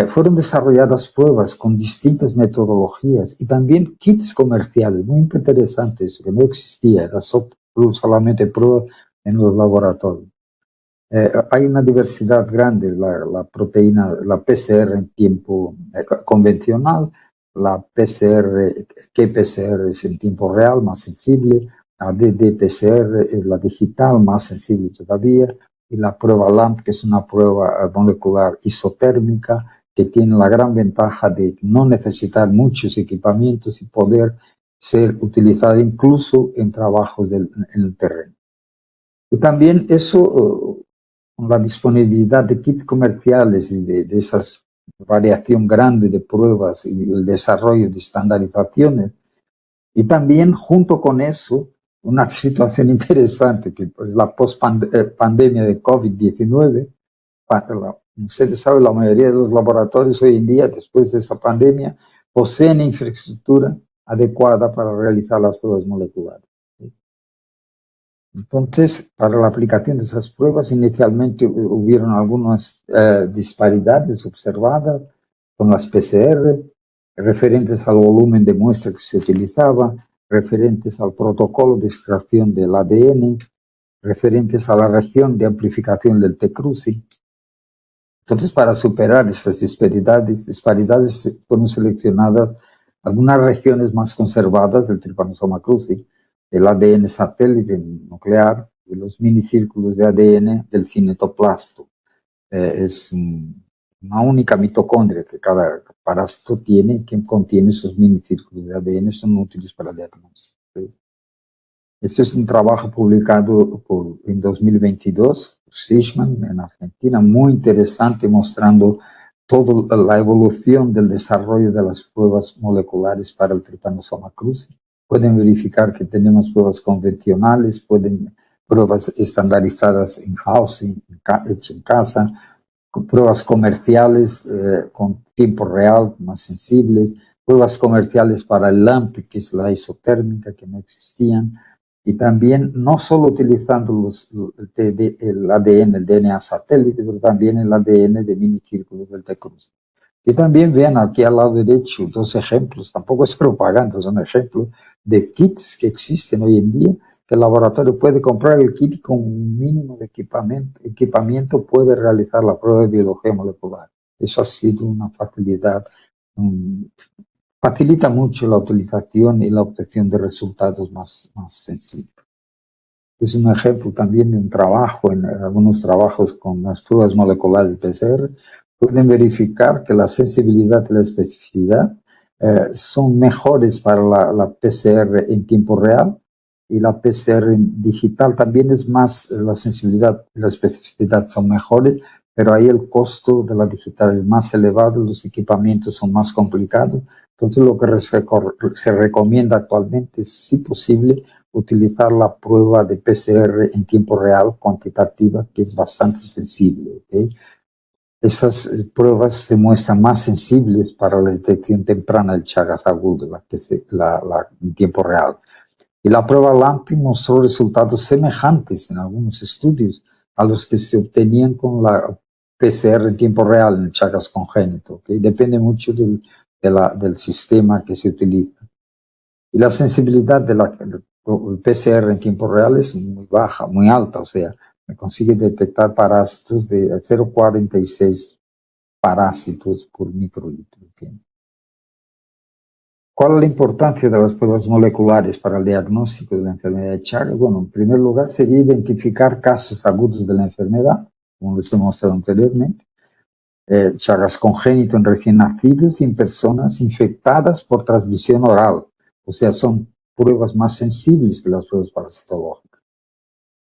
Fueron desarrolladas pruebas con distintas metodologías y también kits comerciales, muy interesante eso, que no existía, era solamente pruebas en los laboratorios. Hay una diversidad grande, la proteína, la PCR en tiempo convencional, la PCR, qPCR es en tiempo real, más sensible, la ddPCR es la digital, más sensible todavía, y la prueba LAMP, que es una prueba molecular isotérmica, que tiene la gran ventaja de no necesitar muchos equipamientos y poder ser utilizada incluso en trabajos en el terreno. Y también eso, con la disponibilidad de kits comerciales y de esa variación grande de pruebas y el desarrollo de estandarizaciones, y también junto con eso, una situación interesante, que es la post-pandemia de COVID-19. Ustedes saben, la mayoría de los laboratorios hoy en día, después de esa pandemia, poseen infraestructura adecuada para realizar las pruebas moleculares. Entonces, para la aplicación de esas pruebas, inicialmente hubieron algunas disparidades observadas con las PCR, referentes al volumen de muestra que se utilizaba, referentes al protocolo de extracción del ADN, referentes a la región de amplificación del T-cruci. Entonces, para superar estas disparidades fueron seleccionadas algunas regiones más conservadas del Trypanosoma cruzi, el ADN satélite nuclear y los minicírculos de ADN del cinetoplasto. Es una única mitocondria que cada parásito tiene, que contiene esos minicírculos de ADN, son útiles para el diagnóstico. Este es un trabajo publicado en 2022 por Sichmann en Argentina, muy interesante, mostrando toda la evolución del desarrollo de las pruebas moleculares para el Trypanosoma cruzi. Pueden verificar que tenemos pruebas convencionales, pruebas estandarizadas in-house, hechas en casa, pruebas comerciales con tiempo real, más sensibles, pruebas comerciales para el LAMP, que es la isotérmica, que no existían, y también no solo utilizando el ADN, el DNA satélite, pero también el ADN de minicírculos del T-cruci. Y también vean aquí al lado derecho dos ejemplos, tampoco es propaganda, son ejemplos de kits que existen hoy en día, que el laboratorio puede comprar el kit y con un mínimo de equipamiento puede realizar la prueba de biología molecular. Eso ha sido una facilidad, facilita mucho la utilización y la obtención de resultados más sensibles. Es un ejemplo también de un trabajo, en algunos trabajos con las pruebas moleculares de PCR, pueden verificar que la sensibilidad y la especificidad son mejores para la PCR en tiempo real, y la PCR digital también es más, la sensibilidad y la especificidad son mejores, pero ahí el costo de la digital es más elevado, los equipamientos son más complicados. Entonces lo que se recomienda actualmente es, si posible, utilizar la prueba de PCR en tiempo real cuantitativa, que es bastante sensible. ¿Okay? Esas pruebas se muestran más sensibles para la detección temprana del Chagas agudo, en tiempo real. Y la prueba LAMP mostró resultados semejantes en algunos estudios a los que se obtenían con la PCR en tiempo real en el Chagas congénito. ¿Okay? Depende mucho del sistema que se utiliza. Y la sensibilidad del PCR en tiempo real es muy baja, muy alta, o sea, consigue detectar parásitos de 0,46 parásitos por microlitro. ¿Entiendes? ¿Cuál es la importancia de las pruebas moleculares para el diagnóstico de la enfermedad de Chagas? Bueno, en primer lugar sería identificar casos agudos de la enfermedad, como les he mostrado anteriormente, Chagas congénito en recién nacidos y en personas infectadas por transmisión oral, o sea, son pruebas más sensibles que las pruebas parasitológicas.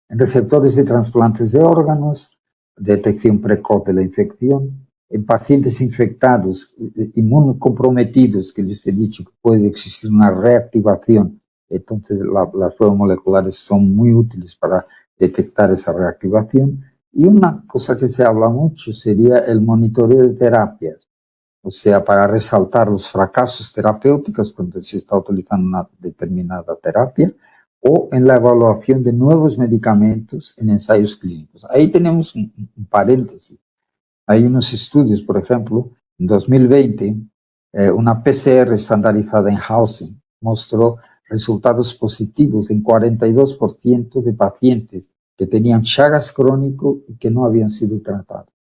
En receptores de trasplantes de órganos, detección precoz de la infección, en pacientes infectados, inmunocomprometidos, que les he dicho que puede existir una reactivación, entonces las pruebas moleculares son muy útiles para detectar esa reactivación. Y una cosa que se habla mucho sería el monitoreo de terapias, o sea, para resaltar los fracasos terapéuticos cuando se está utilizando una determinada terapia, o en la evaluación de nuevos medicamentos en ensayos clínicos. Ahí tenemos un paréntesis. Hay unos estudios, por ejemplo, en 2020, una PCR estandarizada en housing mostró resultados positivos en 42% de pacientes que tenían Chagas crónico y que no habían sido tratados.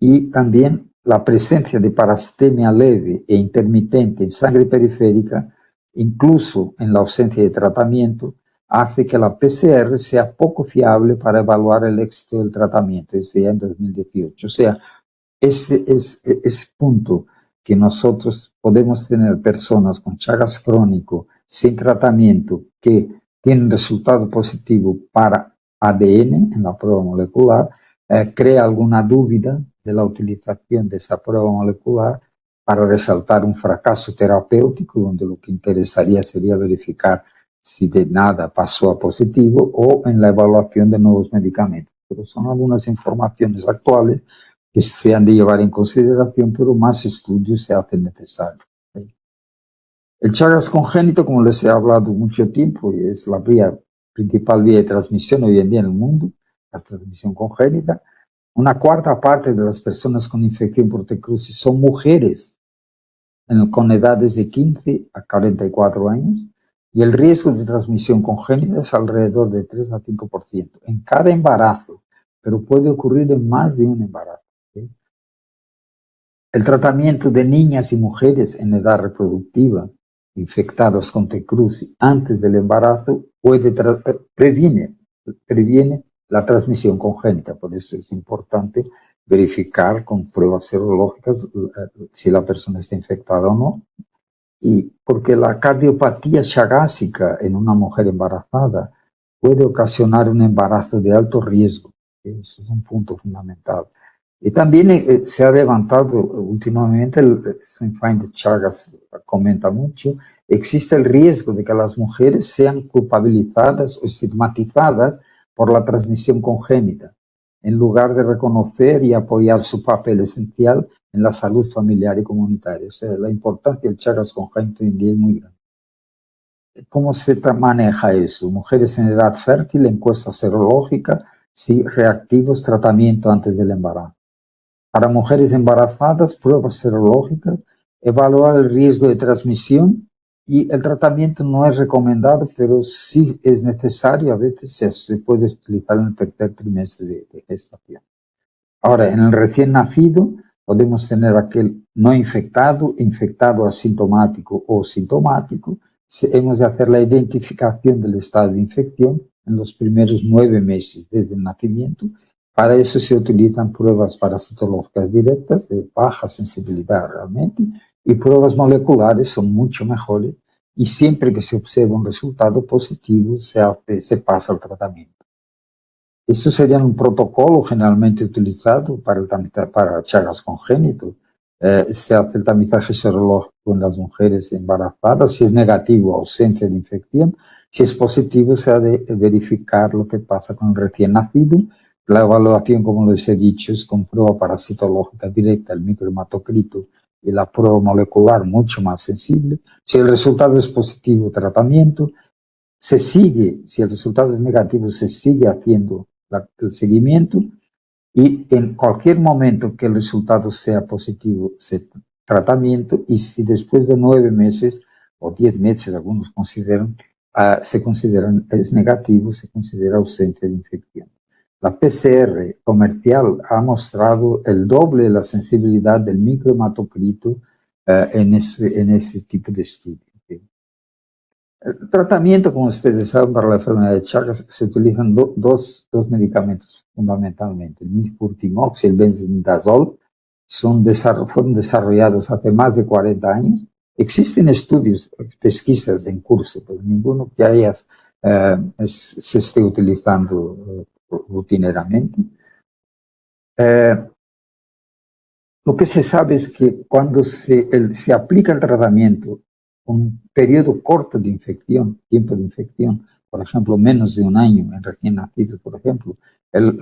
Y también la presencia de parasitemia leve e intermitente en sangre periférica, incluso en la ausencia de tratamiento, hace que la PCR sea poco fiable para evaluar el éxito del tratamiento, eso ya en 2018. O sea, ese punto que nosotros podemos tener personas con Chagas crónico sin tratamiento que tienen resultado positivo para ADN en la prueba molecular, crea alguna duda de la utilización de esa prueba molecular para resaltar un fracaso terapéutico, donde lo que interesaría sería verificar si de nada pasó a positivo, o en la evaluación de nuevos medicamentos. Pero son algunas informaciones actuales que se han de llevar en consideración, pero más estudios se hacen necesarios. El Chagas congénito, como les he hablado mucho tiempo, es la principal vía de transmisión hoy en día en el mundo, la transmisión congénita. Una cuarta parte de las personas con infección por T-crucis son mujeres con edades de 15 a 44 años, y el riesgo de transmisión congénita es alrededor de 3 a 5% en cada embarazo, pero puede ocurrir en más de un embarazo. ¿Sí? El tratamiento de niñas y mujeres en edad reproductiva infectadas con T-crucis antes del embarazo previene la transmisión congénita. Por eso es importante verificar con pruebas serológicas si la persona está infectada o no. Y porque la cardiopatía chagásica en una mujer embarazada puede ocasionar un embarazo de alto riesgo. Eso es un punto fundamental. Y también se ha levantado últimamente, el Find Chagas comenta mucho, existe el riesgo de que las mujeres sean culpabilizadas o estigmatizadas por la transmisión congénita, en lugar de reconocer y apoyar su papel esencial en la salud familiar y comunitaria. O sea, la importancia del Chagas congénito hoy en día es muy grande. ¿Cómo se maneja eso? Mujeres en edad fértil, encuesta serológica, sí, reactivos, tratamiento antes del embarazo. Para mujeres embarazadas, pruebas serológicas, evaluar el riesgo de transmisión, y el tratamiento no es recomendado, pero sí es necesario, a veces se puede utilizar en el tercer trimestre de gestación. Ahora, en el recién nacido, podemos tener aquel no infectado, infectado asintomático o sintomático. Hemos de hacer la identificación del estado de infección en los primeros 9 meses desde el nacimiento. Para eso se utilizan pruebas parasitológicas directas de baja sensibilidad realmente, y pruebas moleculares son mucho mejores, y siempre que se observa un resultado positivo se pasa al tratamiento. Esto sería un protocolo generalmente utilizado para Chagas congénito. Se hace el tamizaje serológico en las mujeres embarazadas. Si es negativo, ausencia de infección. Si es positivo, se ha de verificar lo que pasa con el recién nacido. La evaluación, como les he dicho, es con prueba parasitológica directa, el microhematocrito, y la prueba molecular mucho más sensible. Si el resultado es positivo, tratamiento. Se sigue, si el resultado es negativo, se sigue haciendo el seguimiento, y en cualquier momento que el resultado sea positivo, tratamiento, y si después de 9 meses o 10 meses, algunos consideran, es negativo, se considera ausente de infección. La PCR comercial ha mostrado el doble de la sensibilidad del microhematocrito en ese tipo de estudio. El tratamiento, como ustedes saben, para la enfermedad de Chagas se utilizan dos medicamentos fundamentalmente, el nifurtimox y el benzimidazol. Fueron desarrollados hace más de 40 años. Existen estudios, pesquisas en curso, pero ninguno que se esté utilizando rutinariamente. Lo que se sabe es que cuando se aplica el tratamiento, un periodo corto de infección, tiempo de infección, por ejemplo, menos de un año en recién nacidos, por ejemplo, el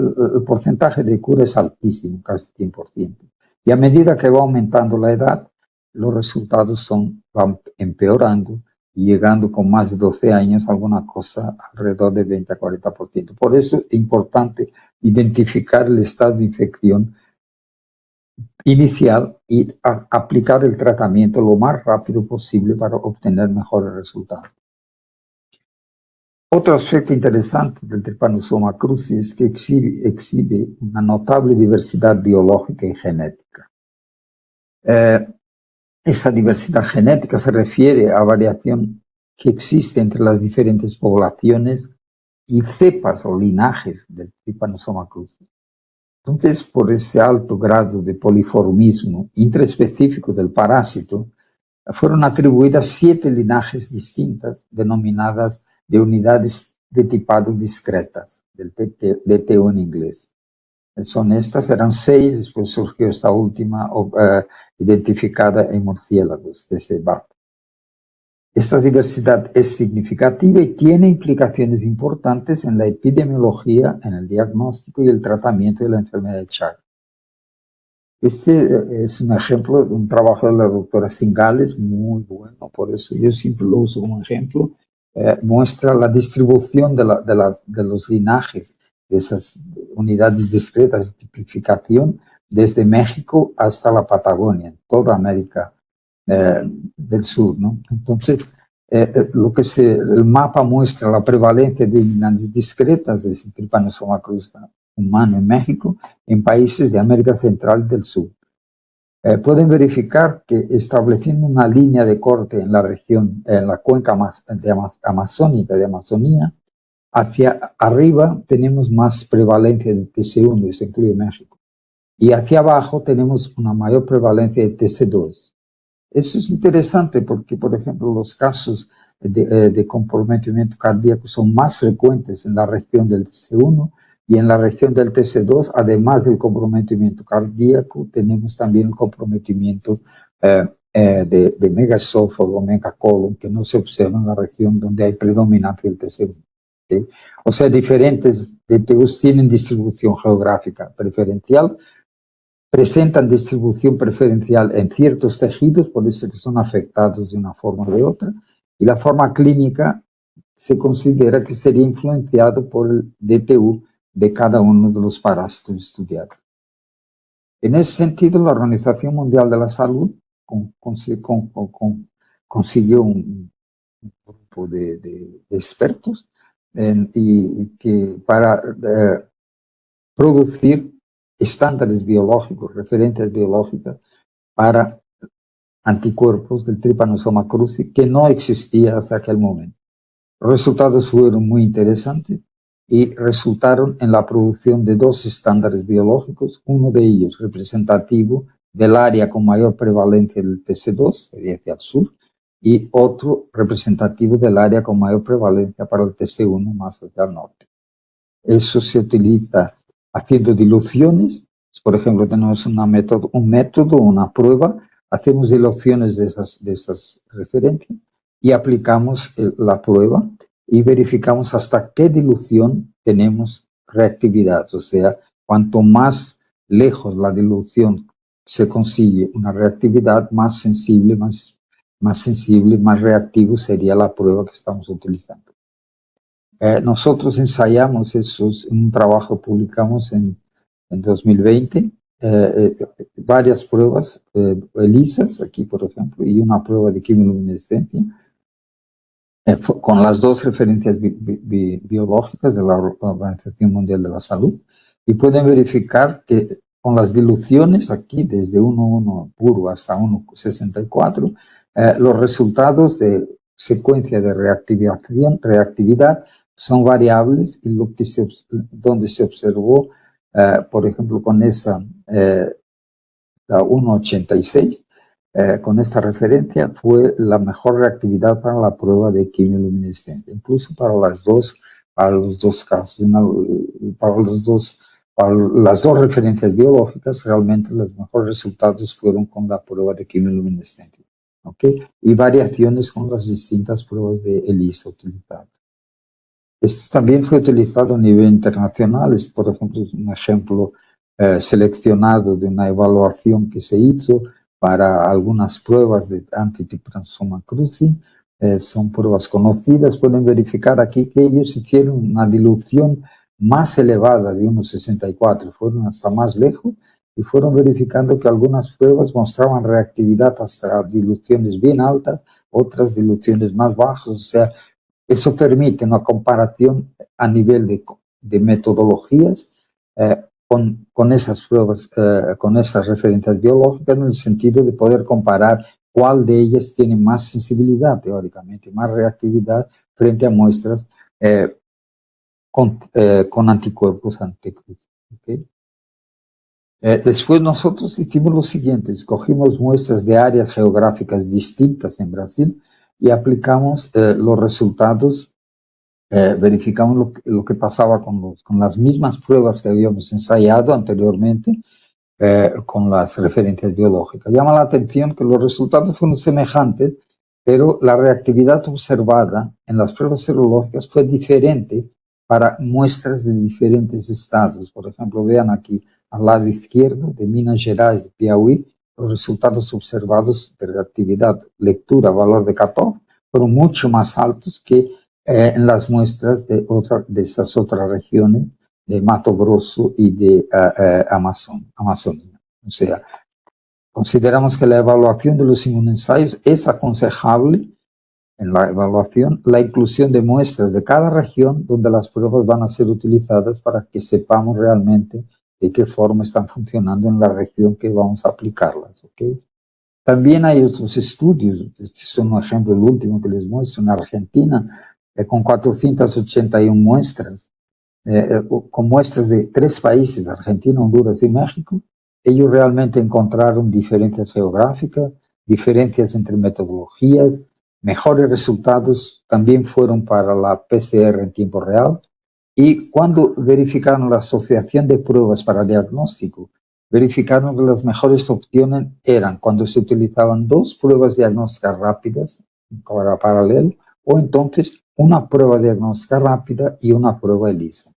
porcentaje de cura es altísimo, casi 100%. Y a medida que va aumentando la edad, los resultados van empeorando, y llegando con más de 12 años a alguna cosa alrededor de 20 a 40%. Por eso es importante identificar el estado de infección inicial y aplicar el tratamiento lo más rápido posible para obtener mejores resultados. Otro aspecto interesante del Trypanosoma cruzi es que exhibe una notable diversidad biológica y genética. Esa diversidad genética se refiere a variación que existe entre las diferentes poblaciones y cepas o linajes del Trypanosoma cruzi. Entonces, por ese alto grado de poliformismo intraespecífico del parásito, fueron atribuidas 7 linajes distintas, denominadas de unidades de tipado discretas, del DTO en inglés. Son estas, eran 6, después surgió esta última identificada en murciélagos de ese BAP. Esta diversidad es significativa y tiene implicaciones importantes en la epidemiología, en el diagnóstico y el tratamiento de la enfermedad de Chagas. Este es un ejemplo de un trabajo de la doctora Singales, muy bueno, por eso yo siempre lo uso como ejemplo. Muestra la distribución de los linajes, de esas unidades discretas de tipificación, desde México hasta la Patagonia, en toda América del Sur, ¿no? Entonces, el mapa muestra la prevalencia de unidades discretas de ese Trypanosoma cruzi humano en México, en países de América Central y del Sur. Pueden verificar que estableciendo una línea de corte en la región, en la cuenca amazónica de Amazonía, hacia arriba tenemos más prevalencia de TC1, eso incluye México, y hacia abajo tenemos una mayor prevalencia de TC2. Eso es interesante porque, por ejemplo, los casos de comprometimiento cardíaco son más frecuentes en la región del TC1 y en la región del TC2, además del comprometimiento cardíaco, tenemos también el comprometimiento de megaesófago, megacolon, que no se observa en la región donde hay predominancia del TC1. ¿Sí? O sea, diferentes DTUs tienen distribución geográfica preferencial, presentan distribución preferencial en ciertos tejidos, por eso que son afectados de una forma o de otra, y la forma clínica se considera que sería influenciado por el DTU de cada uno de los parásitos estudiados. En ese sentido, la Organización Mundial de la Salud consiguió un grupo de expertos para producir estándares biológicos, referentes biológicas para anticuerpos del Trypanosoma cruzi que no existía hasta aquel momento. Los resultados fueron muy interesantes y resultaron en la producción de 2 estándares biológicos, uno de ellos representativo del área con mayor prevalencia del TC2, hacia el sur, y otro representativo del área con mayor prevalencia para el TC1 más hacia el norte. Eso se utiliza haciendo diluciones. Por ejemplo, tenemos un método, una prueba, hacemos diluciones de esas referencias y aplicamos la prueba y verificamos hasta qué dilución tenemos reactividad. O sea, cuanto más lejos la dilución se consigue una reactividad, más sensible, más reactivo sería la prueba que estamos utilizando. Nosotros ensayamos esos en un trabajo, publicamos en 2020, varias pruebas, ELISAs, aquí por ejemplo, y una prueba de quimioluminescencia, con las 2 referencias biológicas de la Organización Mundial de la Salud, y pueden verificar que con las diluciones aquí, desde 1,1 puro hasta 1,64, los resultados de secuencia de reactividad son variables, y donde se observó, por ejemplo, con esa la 1,86, con esta referencia fue la mejor reactividad para la prueba de quimioluminescencia, incluso para los dos casos, para las 2 referencias biológicas, realmente los mejores resultados fueron con la prueba de quimioluminescencia, ¿okay? Y variaciones con las distintas pruebas de ELISA utilizadas. Esto también fue utilizado a nivel internacional. Por ejemplo, es un ejemplo seleccionado de una evaluación que se hizo para algunas pruebas de anti-Trypanosoma cruzi. Son pruebas conocidas. Pueden verificar aquí que ellos hicieron una dilución más elevada de 1,64, fueron hasta más lejos y fueron verificando que algunas pruebas mostraban reactividad hasta diluciones bien altas, otras diluciones más bajas. O sea, Eso permite una comparación a nivel de metodologías con esas pruebas, con esas referencias biológicas, en el sentido de poder comparar cuál de ellas tiene más sensibilidad, teóricamente, más reactividad frente a muestras con anticuerpos anticrisis. ¿Okay? Después nosotros hicimos lo siguiente, escogimos muestras de áreas geográficas distintas en Brasil y aplicamos los resultados, verificamos lo que pasaba con las mismas pruebas que habíamos ensayado anteriormente, con las referencias biológicas. Llama la atención que los resultados fueron semejantes, pero la reactividad observada en las pruebas serológicas fue diferente para muestras de diferentes estados. Por ejemplo, vean aquí al lado izquierdo de Minas Gerais y Piauí, los resultados observados de reactividad, lectura, valor de cutoff, fueron mucho más altos que en las muestras de estas otras regiones, de Mato Grosso y de Amazonía. O sea, consideramos que la evaluación de los inmunoensayos es aconsejable en la evaluación la inclusión de muestras de cada región donde las pruebas van a ser utilizadas para que sepamos realmente de qué forma están funcionando en la región que vamos a aplicarlas. ¿Okay? También hay otros estudios, este es un ejemplo, el último que les muestro, en Argentina, con 481 muestras, con muestras de 3 países, Argentina, Honduras y México. Ellos realmente encontraron diferencias geográficas, diferencias entre metodologías, mejores resultados también fueron para la PCR en tiempo real. Y cuando verificaron la asociación de pruebas para diagnóstico, verificaron que las mejores opciones eran cuando se utilizaban 2 pruebas diagnósticas rápidas para paralelo, o entonces una prueba diagnóstica rápida y una prueba ELISA.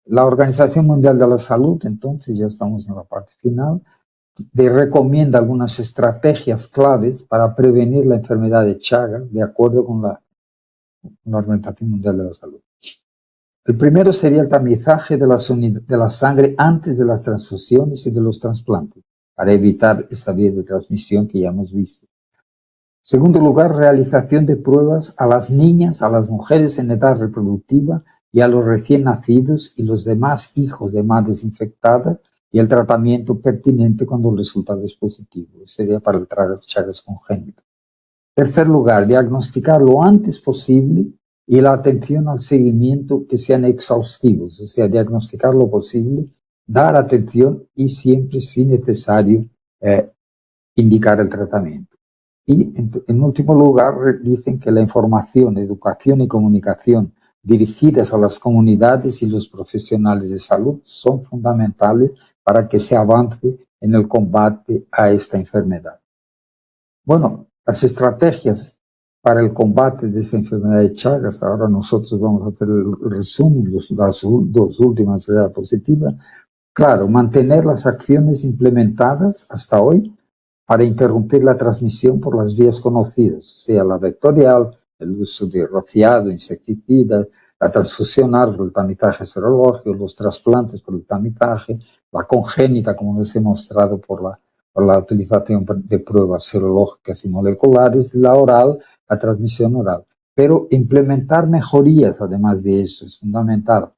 La Organización Mundial de la Salud, entonces ya estamos en la parte final, recomienda algunas estrategias claves para prevenir la enfermedad de Chagas de acuerdo con la Organización Mundial de la Salud. El primero sería el tamizaje de la sangre antes de las transfusiones y de los trasplantes, para evitar esa vía de transmisión que ya hemos visto. Segundo lugar, realización de pruebas a las niñas, a las mujeres en edad reproductiva y a los recién nacidos y los demás hijos de madres infectadas, y el tratamiento pertinente cuando el resultado es positivo. Sería para el Chagas congénito. Tercer lugar, diagnosticar lo antes posible y la atención al seguimiento que sean exhaustivos, o sea, diagnosticar lo posible, dar atención y siempre, si necesario, indicar el tratamiento. Y en último lugar, dicen que la información, educación y comunicación dirigidas a las comunidades y los profesionales de salud son fundamentales para que se avance en el combate a esta enfermedad. Bueno, las estrategias para el combate de esta enfermedad de Chagas, ahora nosotros vamos a hacer el resumen, las 2 últimas diapositivas. Claro, mantener las acciones implementadas hasta hoy para interrumpir la transmisión por las vías conocidas, sea la vectorial, el uso de rociado, insecticidas, la transfusión árbol, el tamizaje serológico, los trasplantes por el tamizaje, la congénita, como les he mostrado, por la utilización de pruebas serológicas y moleculares, la oral, la transmisión oral. Pero implementar mejorías, además de eso, es fundamental.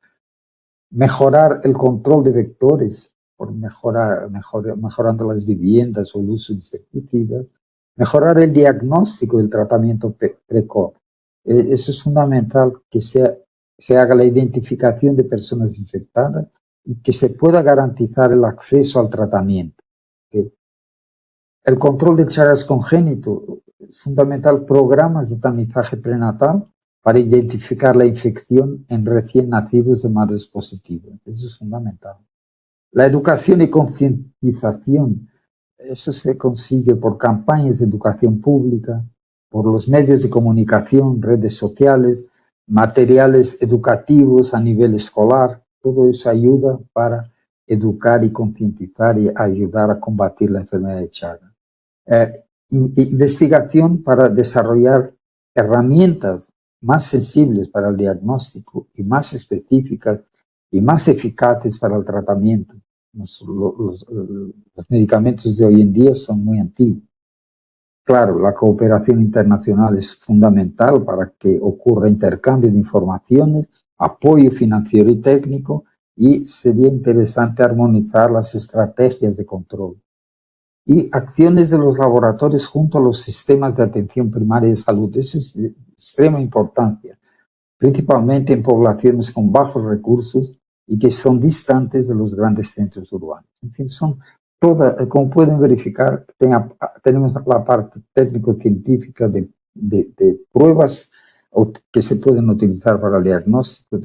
Mejorar el control de vectores, por mejorando las viviendas o el uso de insecticidas. Mejorar el diagnóstico y el tratamiento precoz. Eso es fundamental, que se haga la identificación de personas infectadas y que se pueda garantizar el acceso al tratamiento. ¿Okay? El control de Chagas congénito es fundamental, programas de tamizaje prenatal para identificar la infección en recién nacidos de madres positivas. Eso es fundamental. La educación y concientización, eso se consigue por campañas de educación pública, por los medios de comunicación, redes sociales, materiales educativos a nivel escolar. Todo eso ayuda para educar y concientizar y ayudar a combatir la enfermedad de Chagas. Investigación para desarrollar herramientas más sensibles para el diagnóstico y más específicas y más eficaces para el tratamiento. Los medicamentos de hoy en día son muy antiguos. Claro, la cooperación internacional es fundamental para que ocurra intercambio de informaciones, apoyo financiero y técnico, y sería interesante armonizar las estrategias de control. Y acciones de los laboratorios junto a los sistemas de atención primaria de salud. Eso es de extrema importancia, principalmente en poblaciones con bajos recursos y que son distantes de los grandes centros urbanos. En fin, son todas, como pueden verificar, tenemos la parte técnico-científica de pruebas que se pueden utilizar para el diagnóstico,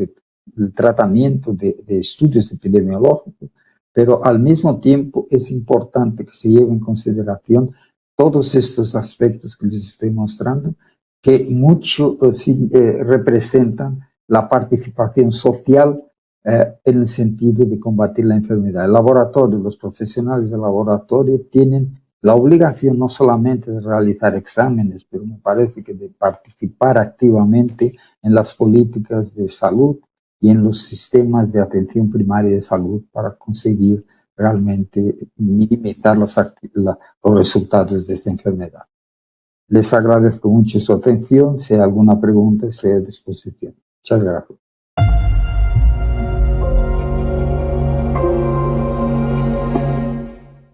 el tratamiento de estudios epidemiológicos, pero al mismo tiempo es importante que se lleve en consideración todos estos aspectos que les estoy mostrando, que mucho representan la participación social en el sentido de combatir la enfermedad. El laboratorio, los profesionales del laboratorio tienen la obligación no solamente de realizar exámenes, pero me parece que de participar activamente en las políticas de salud y en los sistemas de atención primaria de salud para conseguir realmente minimizar los resultados de esta enfermedad. Les agradezco mucho su atención. Si hay alguna pregunta, estoy a disposición. Muchas gracias.